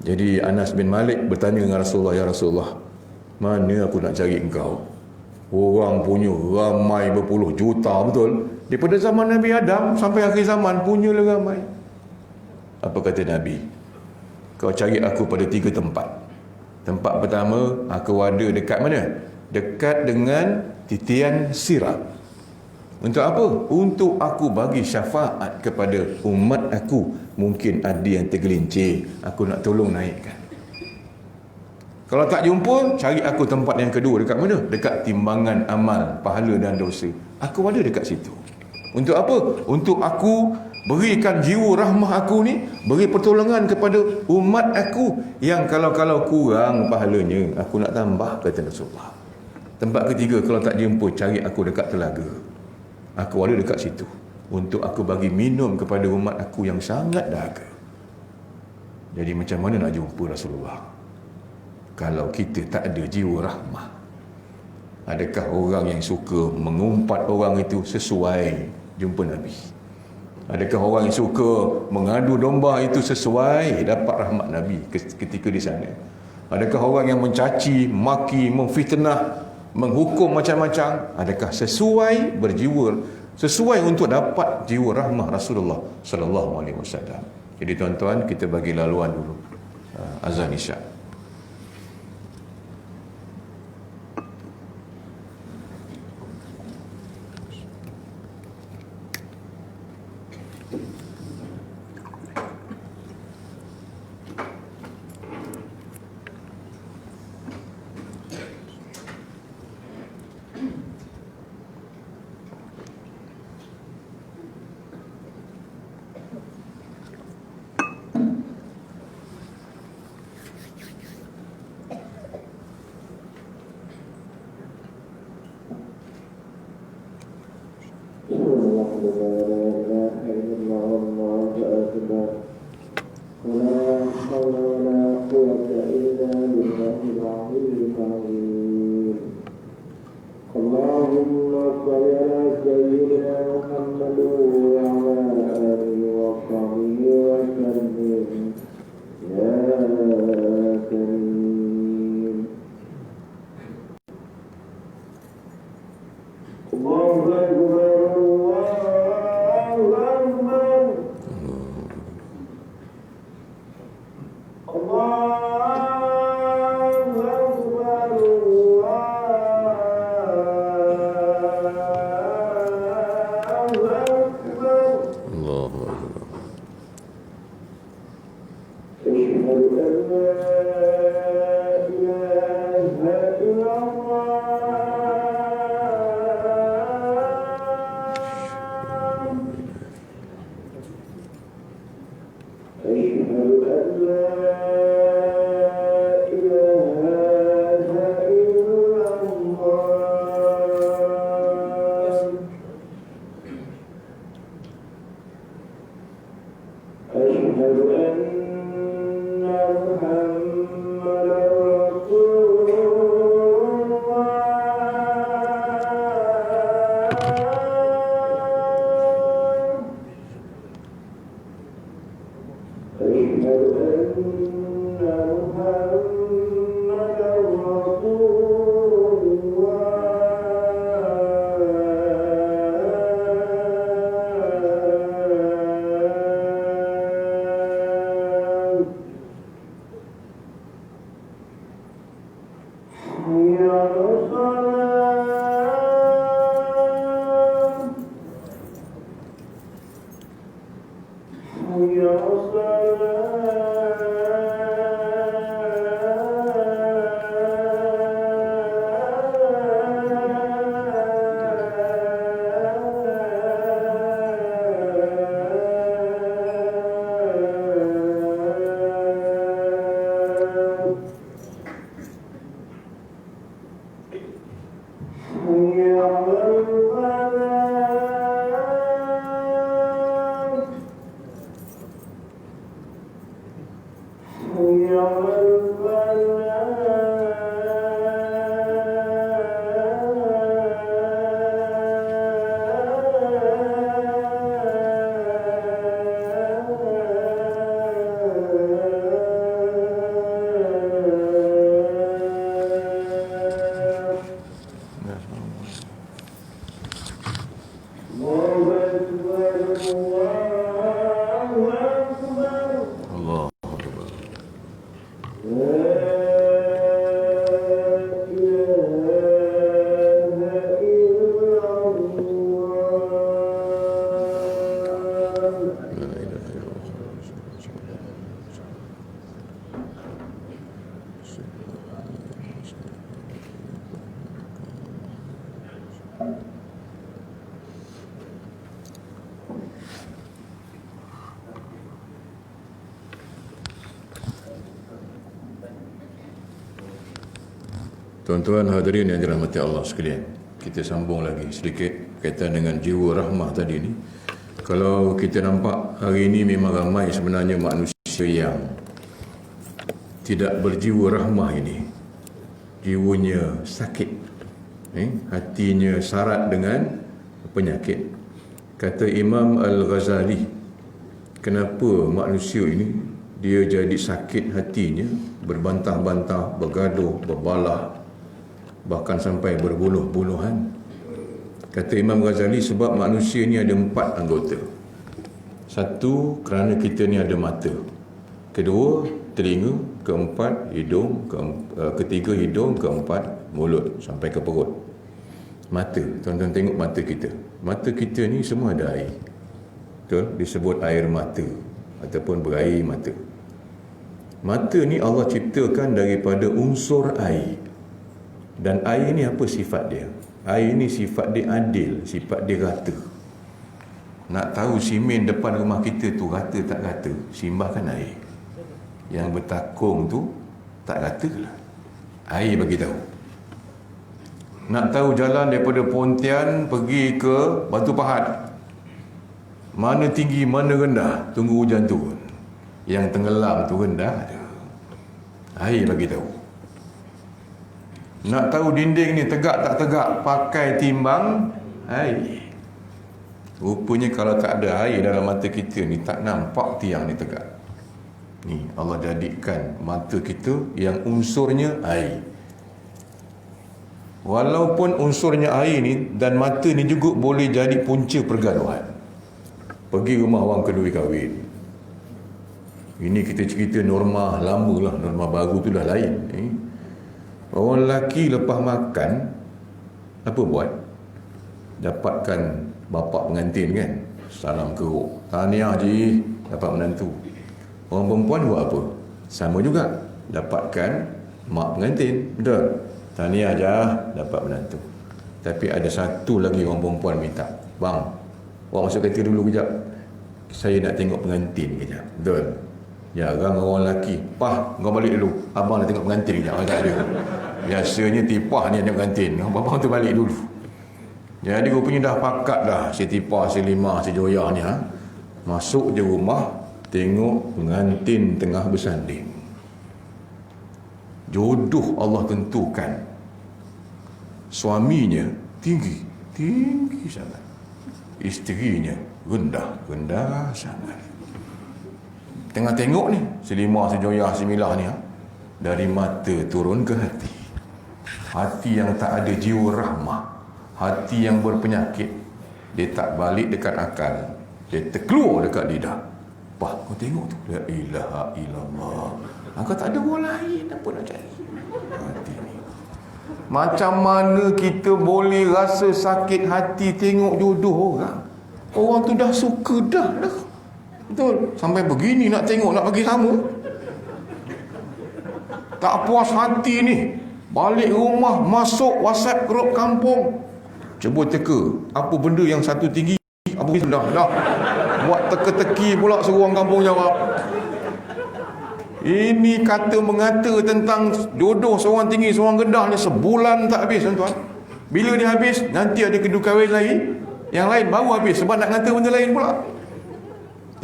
Jadi Anas bin Malik bertanya dengan Rasulullah, ya Rasulullah, mana aku nak cari engkau? Orang punya ramai berpuluh juta, betul? Daripada zaman Nabi Adam sampai akhir zaman punya ramai. Apa kata Nabi? Kau cari aku pada 3 tempat. Tempat pertama, aku ada dekat mana? Dekat dengan titian sirat. Untuk apa? Untuk aku bagi syafaat kepada umat aku. Mungkin ada yang tergelincir, aku nak tolong naikkan. Kalau tak jumpa, cari aku tempat yang kedua. Dekat mana? Dekat timbangan amal, pahala dan dosa. Aku ada dekat situ. Untuk apa? Untuk aku berikan jiwa rahmah aku ni, beri pertolongan kepada umat aku yang kalau kurang pahalanya, aku nak tambah, kata Rasulullah. Tempat ketiga, kalau tak jumpa, cari aku dekat telaga. Aku ada dekat situ untuk aku bagi minum kepada umat aku yang sangat dahaga. Jadi macam mana nak jumpa Rasulullah kalau kita tak ada jiwa rahmah? Adakah orang yang suka mengumpat orang itu sesuai jumpa Nabi? Adakah orang yang suka mengadu domba itu sesuai dapat rahmat Nabi ketika di sana? Adakah orang yang mencaci, maki, memfitnah, menghukum macam-macam, adakah sesuai berjiwa, sesuai untuk dapat jiwa rahmah Rasulullah sallallahu alaihi wasallam? Jadi tuan-tuan, kita bagi laluan dulu azan isyak. Tuan-tuan hadirin yang dirahmati Allah sekalian, kita sambung lagi sedikit berkaitan dengan jiwa rahmah tadi ni. Kalau kita nampak hari ini memang ramai sebenarnya manusia yang tidak berjiwa rahmah ini. Jiwanya sakit, hatinya sarat dengan penyakit. Kata Imam Al-Ghazali, kenapa manusia ini dia jadi sakit hatinya, berbantah-bantah, bergaduh, berbalah, bahkan sampai berbunuh-bunuhan. Kata Imam Ghazali, sebab manusia ni ada 4 anggota. Satu, kerana kita ni ada mata. Kedua, telinga. Keempat, hidung. Ketiga, hidung. Keempat, mulut sampai ke perut. Mata, tuan-tuan tengok mata kita. Mata kita ni semua ada air. Betul? Disebut air mata ataupun berair mata. Mata ni Allah ciptakan daripada unsur air. Dan air ni apa sifat dia? Air ni sifat dia adil, sifat dia rata. Nak tahu simen depan rumah kita tu rata tak rata, simbahkan air. Yang bertakung tu tak rata lah, air bagi tahu. Nak tahu jalan daripada Pontian pergi ke Batu Pahat, mana tinggi mana rendah, tunggu hujan turun. Yang tenggelam tu rendah, air bagi tahu. Nak tahu dinding ni tegak tak tegak, pakai timbang air. Rupanya kalau tak ada air dalam mata kita ni, tak nampak tiang ni tegak. Ni Allah jadikan mata kita yang unsurnya air. Walaupun unsurnya air ni dan mata ni juga boleh jadi punca pergaduhan. Pergi rumah orang kedua kahwin, ini kita cerita norma lama lah, norma baru tu dah lain. Orang lelaki lepas makan, apa buat? Dapatkan bapa pengantin kan, salam keruk, tahniah ji, dapat menantu. Orang perempuan buat apa? Sama juga, dapatkan mak pengantin, betul? Tahniah je, dapat menantu. Tapi ada satu lagi orang perempuan minta, bang, awak masuk kereta dulu kejap, saya nak tengok pengantin kejap. Betul? Jarang orang lelaki, pah, kau balik dulu, abang nak tengok pengantin kejap. Tak ada. Biasanya tipah ni tengok pengantin, abang tu balik dulu. Jadi rupanya dah pakat dah si tipah, si limah, si joyah ni, masuk je rumah, tengok pengantin tengah bersanding. Jodoh Allah tentukan. Suaminya tinggi sangat, isterinya rendah sangat. Tengah tengok ni, si limah, si joyah, si milah ni, dari mata turun ke hati. Hati yang tak ada jiwa rahmah, hati yang berpenyakit. Dia tak balik dekat akal, dia terkeluar dekat lidah. Pah, kau tengok tu, la ilaha illallah. Kau tak ada orang lain apa nak cari. Hati ni. Macam mana kita boleh rasa sakit hati tengok jodoh orang? Orang tu dah suka dah. Betul? Sampai begini nak tengok, nak bagi sama. Tak puas hati ni, balik rumah, masuk WhatsApp grup kampung. Cuba teka, apa benda yang satu tinggi, apa benda dah. Buat teka-teki pula suruh orang kampung jawab. Ini kata mengata tentang jodoh seorang tinggi, seorang rendah ni sebulan tak habis tuan-tuan. Bila dia habis, nanti ada kedua kahwin lain, yang lain baru habis sebab nak ngata benda lain pula.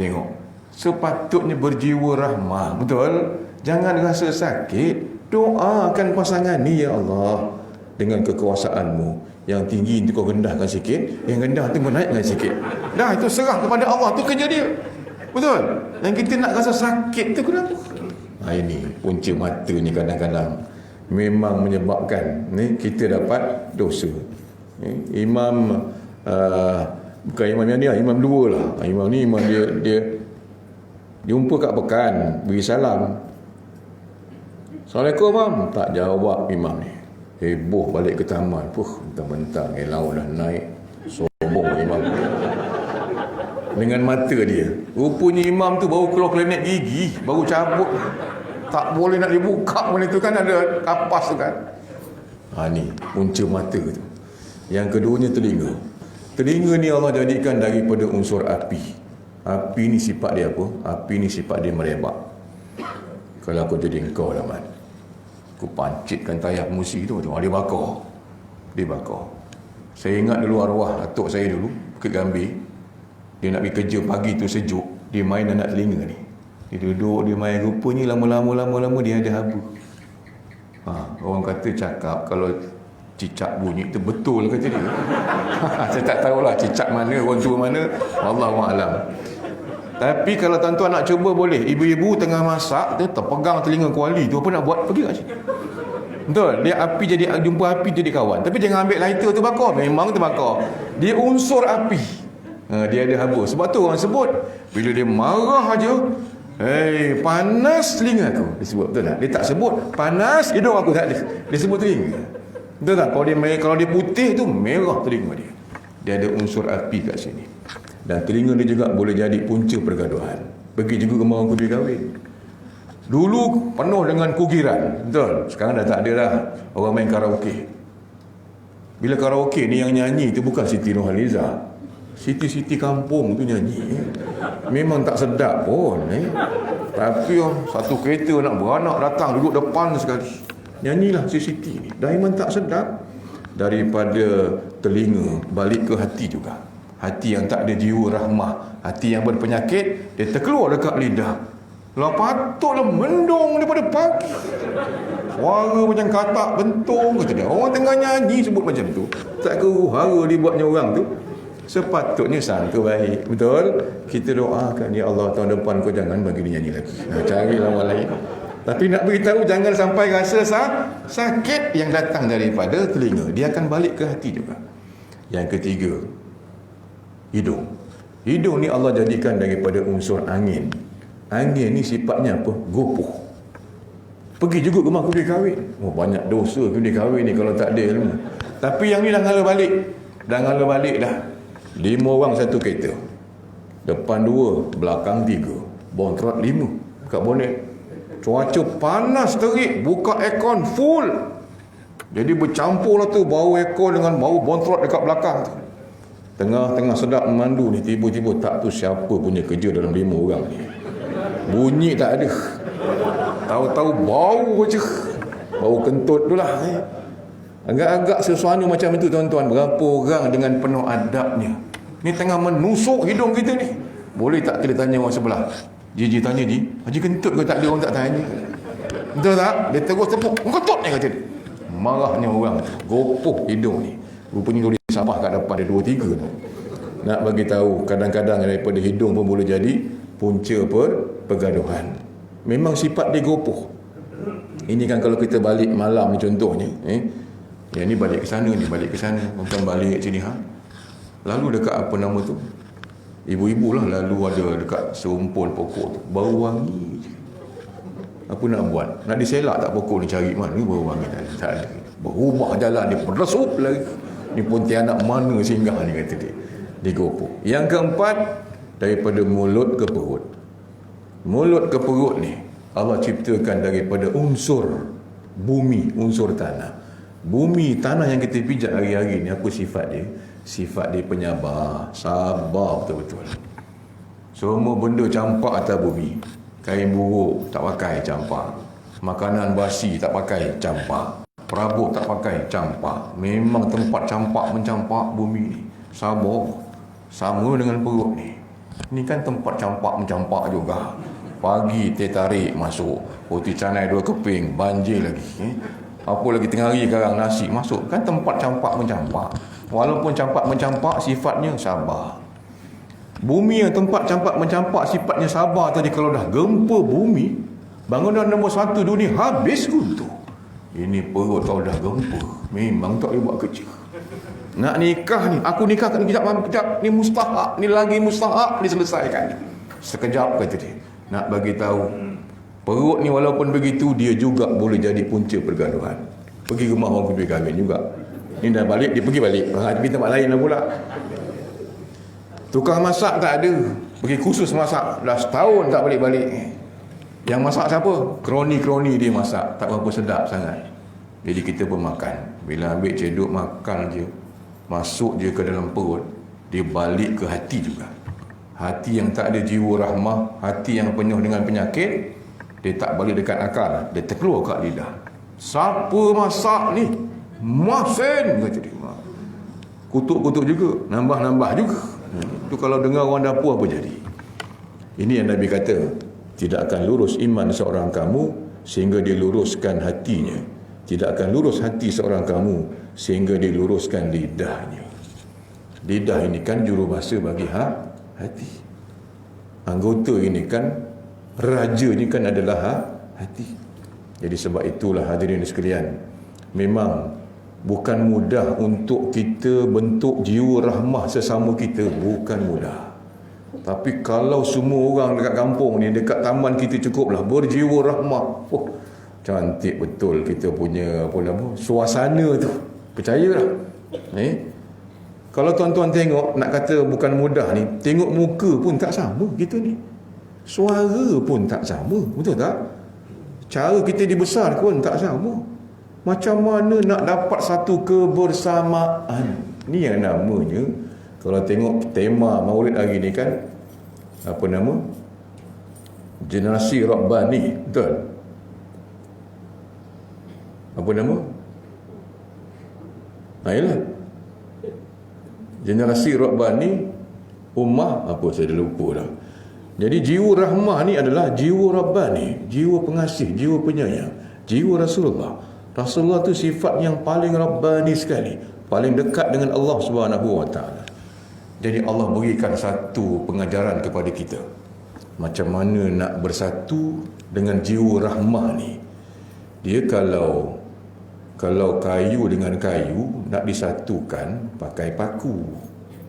Tengok, sepatutnya berjiwa rahmah, betul? Jangan rasa sakit. Doakan pasangan ni, ya Allah, dengan kekuasaanmu yang tinggi itu kau rendahkan sikit, yang rendah tu kau naikkan sikit. Dah, itu serah kepada Allah, tu kerja dia. Betul? Yang kita nak rasa sakit tu kenapa? Ini punca mata ni kadang-kadang memang menyebabkan kita dapat dosa. Imam bukan imam yang dia, imam dua lah. Imam ni imam dia jumpa kat pekan, beri salam. Assalamualaikum, Mam. Tak jawab imam ni. Heboh balik ke taman. Mentang-mentang elau dah naik. Sombong imam. Dengan mata dia. Rupanya imam tu baru keluar klinik gigi, baru cabut. Tak boleh nak dibuka benda tu kan, ada kapas tu kan. Ni punca mata tu. Yang keduanya telinga. Telinga ni Allah jadikan daripada unsur api. Api ni sifat dia apa? Api ni sifat dia merebak. Kalau aku jadi engkau lah, Man, aku pancitkan tayar musi tu, dia bakar. Dia bakar. Saya ingat dulu arwah atuk saya dulu, Bukit Gambir. Dia nak pergi kerja pagi tu sejuk, dia main anak telinga ni. Dia duduk, dia main, rupanya lama-lama dia ada habu. Orang kata cakap kalau cicak bunyi tu betul, kata dia. Saya tak tahulah cicak mana, orang tua mana, Wallahualam. Tapi kalau tuan-tuan nak cuba boleh. Ibu-ibu tengah masak, dia terpegang telinga kuali tu, apa nak buat? Pergi kat sini. Betul, dia api jadi, jumpa api jadi kawan. Tapi jangan ambil lighter tu bakar. Memang tu bakar. Dia unsur api. Dia ada habu. Sebab tu orang sebut, bila dia marah aja, panas telinga aku. Dia sebut, betul tak? Dia tak sebut panas hidung aku, tak ada. Dia sebut telinga. Betul tak? Kalau dia putih tu, merah telinga dia. Dia ada unsur api kat sini. Dan telinga dia juga boleh jadi punca pergaduhan. Pergi juga kemauan kudu kahwin. Dulu penuh dengan kugiran, betul? Sekarang dah tak ada dah orang main karaoke. Bila karaoke ni yang nyanyi tu bukan Siti Nurhaliza, Siti-siti kampung tu nyanyi. Memang tak sedap pun. Tapi satu kereta nak beranak datang duduk depan sekali, nyanyilah si Siti ni. Dah memang tak sedap. Daripada telinga balik ke hati juga. Hati yang tak ada jiwa rahmah, hati yang berpenyakit, dia terkeluar dekat lidah. Lah patutlah mendung daripada pagi. Suara macam katak bentung kata dia. Orang tengah nyanyi sebut macam tu. Tak ke hara dibuatnya orang tu. Sepatutnya sangka baik. Betul? Kita doakan, ya Allah, tahun depan kau jangan bagi dia nyanyi lagi. Carilah orang lain. Tapi nak beritahu jangan sampai rasa sakit yang datang daripada telinga. Dia akan balik ke hati juga. Yang ketiga, hidung. Hidung ni Allah jadikan daripada unsur angin. Angin ni sifatnya apa? Gopoh. Pergi juga rumah kundi kahwin. Banyak dosa kundi kahwin ni kalau tak ada ilmu. Tapi yang ni dah ngala balik. Dah 5 orang satu kereta. Depan 2, belakang 3. Bontrot 5 kat bonet. Cuaca panas terik, buka aircon full. Jadi bercampur lah tu bau aircon dengan bau bontrot dekat belakang tu. Tengah-tengah sedap memandu ni, tiba-tiba tak tu siapa punya kerja dalam 5 orang ni. Bunyi tak ada. Tahu-tahu bau je. Bau kentut tu lah. Agak-agak sesuatu macam itu, tuan-tuan. Berapa orang dengan penuh adabnya. Ni tengah menusuk hidung kita ni. Boleh tak kita tanya orang sebelah? Ji tanya, Ji, Haji kentut ke tak ada? Orang tak tanya. Betul tak? Dia terus tepuk, kentut ni kata dia. Marahnya orang tu. Gopoh hidung ni. Rupanya tulis sampah kat depan dia 2-3 tu. Nak bagi tahu, kadang-kadang daripada hidung pun boleh jadi punca pergaduhan. Memang sifat dia gopoh. Ini kan kalau kita balik malam ni contohnya, ya ni balik ke sana, ni balik ke sana, bukan balik sini Lalu dekat apa nama tu? Ibu-ibu lah lalu ada dekat serumpun pokok tu, bau wangi je. Apa nak buat? Nak diselak tak pokok ni, cari mana ni bau wangi? Tak ada. Berubah jalan dia, meresup lagi. Ni pontianak mana singgah ni, kata dia. Digopoh. Yang keempat, daripada mulut ke perut. Mulut ke perut ni Allah ciptakan daripada unsur bumi, unsur tanah. Bumi, tanah yang kita pijak hari-hari ni, apa sifat dia? Sifat dia penyabar, sabar betul-betul. Semua benda campak atas bumi. Kain buruk tak pakai, campak. Makanan basi tak pakai, campak. Perabot tak pakai campak. Memang tempat campak mencampak bumi ni. Sabar. Sama dengan perut ni. Ni kan tempat campak mencampak juga. Pagi teh tarik masuk. Roti canai 2 keping. Banjir lagi. Apa lagi tengah hari sekarang nasi masuk. Kan tempat campak mencampak. Walaupun campak mencampak sifatnya sabar. Bumi yang tempat campak mencampak sifatnya sabar tadi, kalau dah gempa bumi, bangunan nombor 1 dunia habis runtuh. Ini perut kalau dah gempa memang tak boleh buat kerja. Nak nikah ni, aku nikah ni kejap, ni mustahak, ni lagi mustahak diselesaikan. Sekejap kata dia. Nak bagi tahu, perut ni walaupun begitu, dia juga boleh jadi punca pergaduhan. Pergi rumah orang pergi kahwin juga. Ni dah balik, dia pergi balik. Pergi tempat lain lah pula. Tukang masak tak ada, pergi kursus masak. Dah setahun tak balik-balik. Yang masak siapa? Kroni-kroni dia masak. Tak berapa sedap sangat. Jadi kita pun makan. Bila ambil cedok makan je, masuk je ke dalam perut, dia balik ke hati juga. Hati yang tak ada jiwa rahmah, hati yang penuh dengan penyakit, dia tak balik dekat akal, dia terkeluar kat lidah. Siapa masak ni? Masen, kata dia. Kutuk-kutuk juga, nambah-nambah juga. Itu kalau dengar orang dapur apa jadi? Ini yang Nabi kata, tidak akan lurus iman seorang kamu sehingga dia luruskan hatinya. Tidak akan lurus hati seorang kamu sehingga dia luruskan lidahnya. Lidah ini kan jurubahasa bagi hati. Anggota ini kan, raja ini kan adalah hati. Jadi sebab itulah hadirin sekalian, memang bukan mudah untuk kita bentuk jiwa rahmah sesama kita, bukan mudah. Tapi kalau semua orang dekat kampung ni, dekat taman kita cukuplah berjiwa rahmah, cantik betul kita punya suasana tu. Percayalah. Kalau tuan-tuan tengok, nak kata bukan mudah ni, tengok muka pun tak sama kita ni. Suara pun tak sama, betul tak? Cara kita dibesar pun tak sama. Macam mana nak dapat satu kebersamaan? Ni yang namanya, kalau tengok tema Maulid hari ni kan, apa nama? Generasi Rabbani, betul? Apa nama? Yalah. Generasi Rabbani, ummah, apa saya dah lupa dah. Jadi jiwa rahmah ni adalah jiwa Rabbani, jiwa pengasih, jiwa penyayang, jiwa Rasulullah. Rasulullah tu sifat yang paling Rabbani sekali, paling dekat dengan Allah Subhanahu wa taala. Jadi Allah berikan satu pengajaran kepada kita, macam mana nak bersatu dengan jiwa rahmah ni. Dia kalau kayu dengan kayu nak disatukan pakai paku,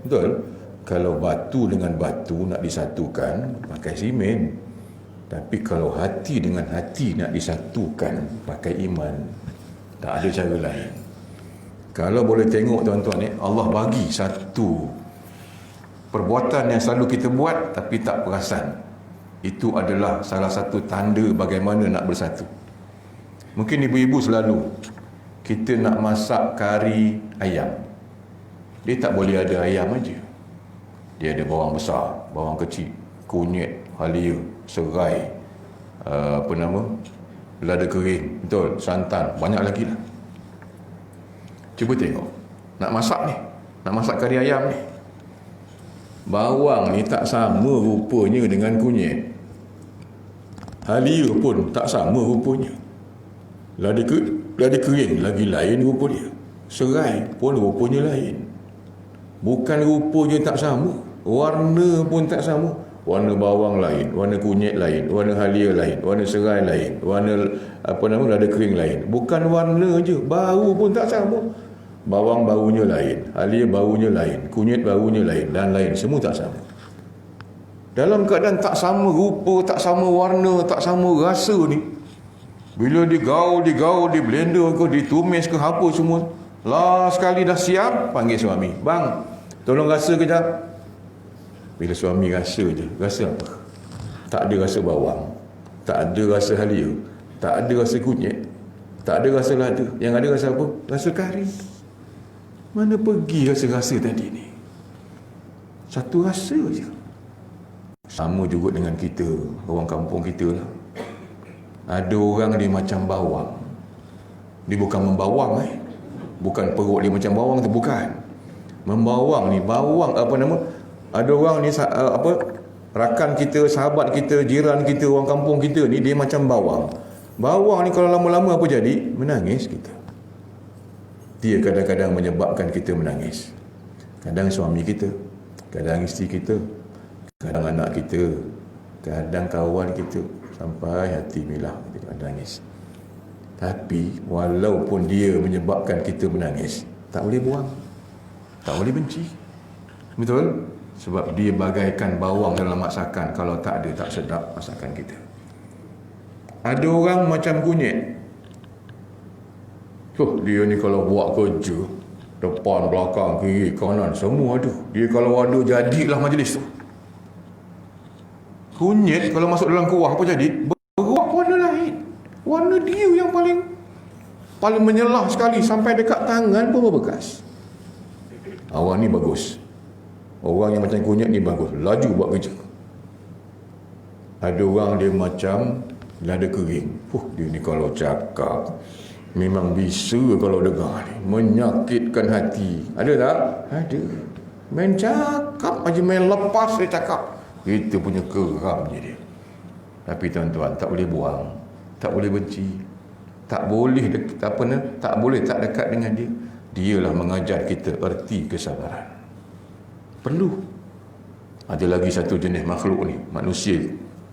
betul? Kalau batu dengan batu nak disatukan pakai simen. Tapi kalau hati dengan hati nak disatukan pakai iman. Tak ada cara lain. Kalau boleh tengok tuan-tuan, Allah bagi satu perbuatan yang selalu kita buat tapi tak perasan. Itu adalah salah satu tanda bagaimana nak bersatu. Mungkin ibu-ibu selalu, kita nak masak kari ayam, dia tak boleh ada ayam aja. Dia ada bawang besar, bawang kecil, kunyit, halia, serai, lada kering, betul, santan, banyak lagi lah. Cuba tengok, nak masak ni, nak masak kari ayam ni, bawang ni tak sama rupanya dengan kunyit, halia pun tak sama rupanya, lada kering lagi lain rupa dia, serai pun rupanya lain. Bukan rupanya tak sama, warna pun tak sama. Warna bawang lain, warna kunyit lain, warna halia lain, warna serai lain, warna lada kering lain. Bukan warna je, bau pun tak sama. Bawang baunya lain, halia baunya lain, kunyit baunya lain, dan lain, semua tak sama. Dalam keadaan tak sama rupa, tak sama warna, tak sama rasa ni, bila digaul, di blender ke, ditumis ke apa semua, last sekali dah siap, panggil suami, bang, tolong rasa kejap. Bila suami rasa je, rasa apa? Tak ada rasa bawang, tak ada rasa halia, tak ada rasa kunyit, tak ada rasa lada. Yang ada rasa apa? Rasa kari. Mana pergi rasa-rasa tadi ni? Satu rasa je. Sama juga dengan kita, orang kampung kita lah. Ada orang dia macam bawang. Dia bukan membawang bukan perut dia macam bawang tu, bukan. Membawang ni, bawang apa nama, ada orang ni rakan kita, sahabat kita, jiran kita, orang kampung kita ni, dia macam bawang. Bawang ni kalau lama-lama apa jadi? Menangis kita. Dia kadang-kadang menyebabkan kita menangis. Kadang suami kita, kadang isteri kita, kadang anak kita, kadang kawan kita, sampai hati milah kita menangis. Tapi walaupun dia menyebabkan kita menangis, tak boleh buang, tak boleh benci. Betul? Sebab dia bagaikan bawang dalam masakan. Kalau tak ada, tak sedap masakan kita. Ada orang macam kunyit. Dia ni kalau buat kerja, depan, belakang, kiri, kanan, semua ada. Dia kalau ada, jadilah majlis tu. Kunyit kalau masuk dalam kuah apa jadi? Bergerak warna lain. Warna dia yang paling menyelah sekali, sampai dekat tangan pun berbekas. Awak ni bagus. Orang yang macam kunyit ni bagus, laju buat kerja. Ada orang dia macam lada kering. Dia ni kalau cakap memang bisa, kalau dengar ni menyakitkan hati. Ada tak? Ada. Main cakap aja, main lepas dia cakap. Itu punya geramnya dia. Tapi tuan-tuan, tak boleh buang, tak boleh benci, tak boleh tak boleh tak dekat dengan dia. Dialah mengajar kita erti kesabaran. Perlu. Ada lagi satu jenis makhluk ni, manusia,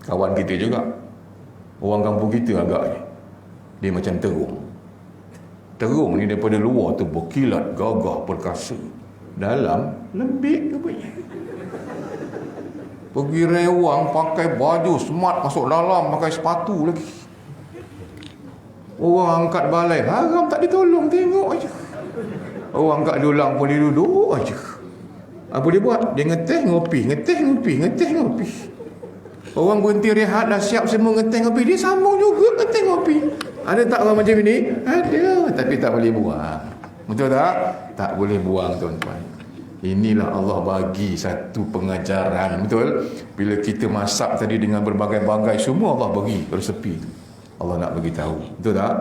kawan kita juga, orang kampung kita agaknya. Dia macam terung. Terung ni daripada luar tu berkilat, gagah, perkasa. Dalam lembik rupanya. Pergi rewang pakai baju smart, masuk dalam pakai sepatu lagi. Orang angkat balai haram tak ditolong, tengok aja. Orang angkat dulang pun dia duduk aja. Apa dia buat? Dia ngeteh ngopi, ngeteh ngopi, ngeteh ngopi. Orang berhenti rehat dah siap semua ngeteh ngopi, dia sambung juga ngeteh ngopi. Ada tak orang macam ini? Ada, tapi tak boleh buang. Betul tak? Tak boleh buang, tuan-tuan. Inilah Allah bagi satu pengajaran. Betul? Bila kita masak tadi dengan berbagai-bagai, semua Allah bagi resepi. Allah nak bagi tahu. Betul tak?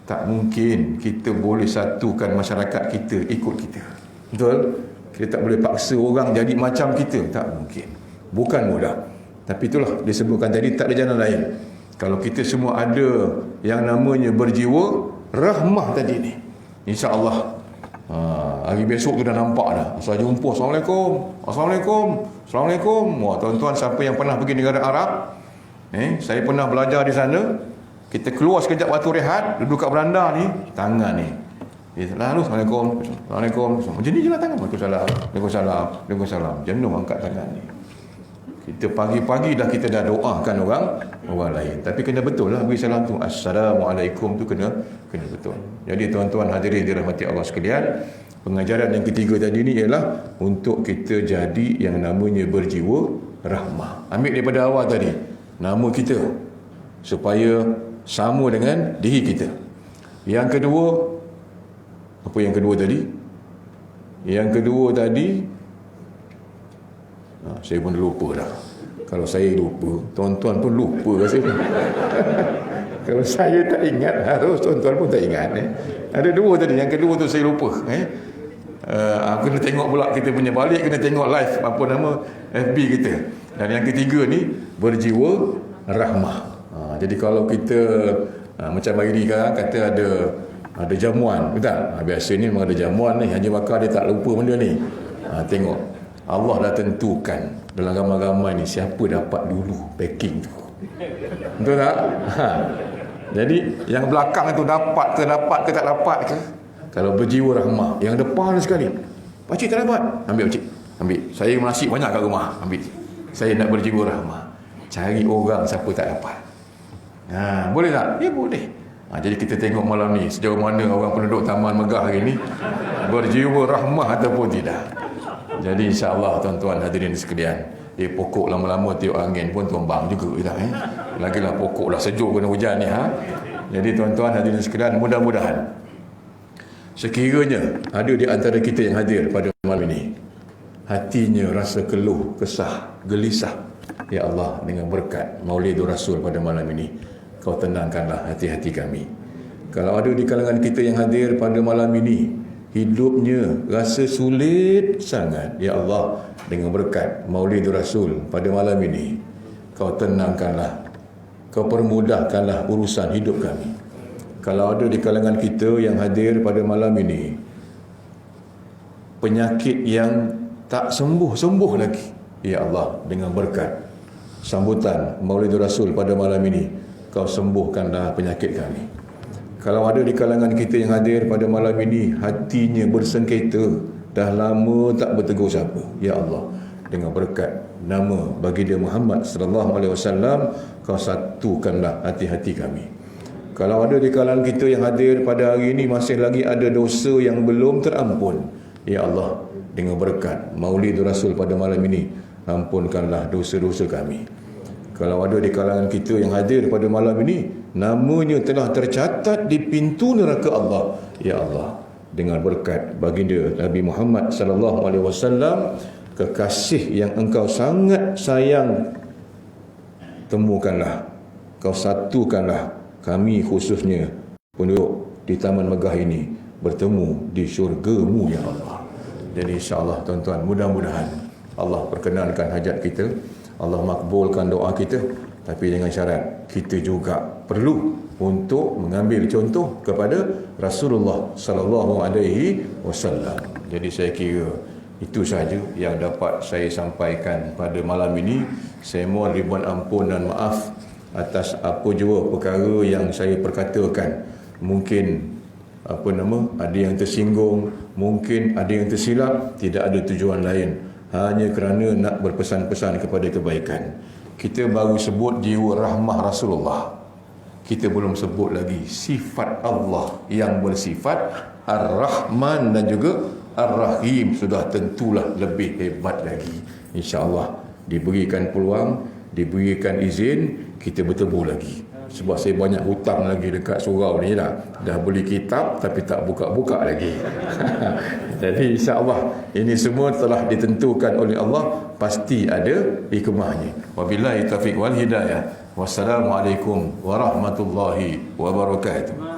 Tak mungkin kita boleh satukan masyarakat kita ikut kita. Betul? Kita tak boleh paksa orang jadi macam kita. Tak mungkin. Bukan mudah. Tapi itulah disebutkan tadi, tak ada jalan lain. Kalau kita semua ada yang namanya berjiwa rahmah tadi ni, insya-Allah hari besok tu dah nampak dah. Asal jumpa, Assalamualaikum, Assalamualaikum, Assalamualaikum. Wah, tuan-tuan, siapa yang pernah pergi negara Arab, saya pernah belajar di sana. Kita keluar sekejap waktu rehat, duduk kat beranda ni, tangan ni, lalu Assalamualaikum, Assalamualaikum, macam ni je lah tangan. Waalaikumsalam, Waalaikumsalam, Waalaikumsalam. Jenuh angkat tangan ni. Kita pagi-pagi dah kita dah doakan orang lain. Tapi kena betul lah bagi salam tu. Assalamualaikum tu kena betul. Jadi tuan-tuan hadirin dirahmati Allah sekalian, pengajaran yang ketiga tadi ni ialah untuk kita jadi yang namanya berjiwa rahmah. Ambil daripada awal tadi, nama kita supaya sama dengan diri kita. Yang kedua, apa yang kedua tadi? Yang kedua tadi, saya pun lupa dah. Kalau saya lupa, tuan-tuan pun lupa rasanya. Kalau saya tak ingat, harus tuan-tuan pun tak ingat. Ada dua tadi, yang kedua tu saya lupa. Kena tengok pula kita punya balik, kena tengok live apa nama FB kita. Dan yang ketiga ni, berjiwa rahmah. Jadi kalau kita macam hari ni kan kata ada jamuan, betul? Biasanya memang ada jamuan ni, Haji Bakar dia tak lupa benda ni. Tengok, Allah dah tentukan dalam ramai-ramai ni siapa dapat dulu packing tu. Betul tak? Jadi yang belakang tu dapat ke tak dapat ke? Kalau berjiwa rahmah, yang depan sekali, pakcik tak dapat, ambil pakcik, ambil. Saya nasi banyak kat rumah, ambil. Saya nak berjiwa rahmah, cari orang siapa tak dapat. Boleh tak? Ya boleh. Jadi kita tengok malam ni sejauh mana orang penduduk Taman Megah hari ni berjiwa rahmah ataupun tidak. Jadi insya-Allah tuan-tuan hadirin sekalian, pokok lama-lama tiup angin pun tumbang juga tak Lagilah pokok dah sejuk kena hujan ni Jadi tuan-tuan hadirin sekalian, mudah-mudahan sekiranya ada di antara kita yang hadir pada malam ini hatinya rasa keluh, kesah, gelisah, ya Allah, dengan berkat Maulidur Rasul pada malam ini, Kau tenangkanlah hati-hati kami. Kalau ada di kalangan kita yang hadir pada malam ini, hidupnya rasa sulit sangat, ya Allah, dengan berkat Maulid Rasul pada malam ini, Kau tenangkanlah, Kau permudahkanlah urusan hidup kami. Kalau ada di kalangan kita yang hadir pada malam ini, penyakit yang tak sembuh-sembuh lagi, ya Allah, dengan berkat sambutan Maulid Rasul pada malam ini, Kau sembuhkanlah penyakit kami. Kalau ada di kalangan kita yang hadir pada malam ini, hatinya bersengketa, dah lama tak bertegur siapa, ya Allah, dengan berkat nama baginda Muhammad sallallahu alaihi wasallam, Kau satukanlah hati-hati kami. Kalau ada di kalangan kita yang hadir pada hari ini masih lagi ada dosa yang belum terampun, ya Allah, dengan berkat Maulid Rasul pada malam ini, ampunkanlah dosa-dosa kami. Kalau ada di kalangan kita yang hadir pada malam ini, namanya telah tercatat di pintu neraka Allah, ya Allah, dengan berkat baginda Nabi Muhammad sallallahu alaihi wasallam, kekasih yang Engkau sangat sayang, temukanlah, Kau satukanlah kami, khususnya penduduk di Taman Megah ini, bertemu di syurga-Mu, ya Allah. Jadi insya-Allah tuan-tuan, mudah-mudahan Allah perkenankan hajat kita, Allah makbulkan doa kita, tapi dengan syarat kita juga perlu untuk mengambil contoh kepada Rasulullah sallallahu alaihi wasallam. Jadi saya kira itu sahaja yang dapat saya sampaikan pada malam ini. Saya mohon ribuan ampun dan maaf atas apa jua perkara yang saya perkatakan. Mungkin ada yang tersinggung, mungkin ada yang tersilap, tidak ada tujuan lain, hanya kerana nak berpesan-pesan kepada kebaikan. Kita baru sebut jiwa rahmah Rasulullah, kita belum sebut lagi sifat Allah yang bersifat Ar-Rahman dan juga Ar-Rahim. Sudah tentulah lebih hebat lagi. InsyaAllah diberikan peluang, diberikan izin, kita bertemu lagi. Sebab saya banyak hutang lagi dekat surau ni dah. Dah beli kitab tapi tak buka-buka lagi. Jadi insya-Allah ini semua telah ditentukan oleh Allah, pasti ada hikmahnya. Wabillahi taufiq wal hidayah. Wassalamualaikum warahmatullahi wabarakatuh.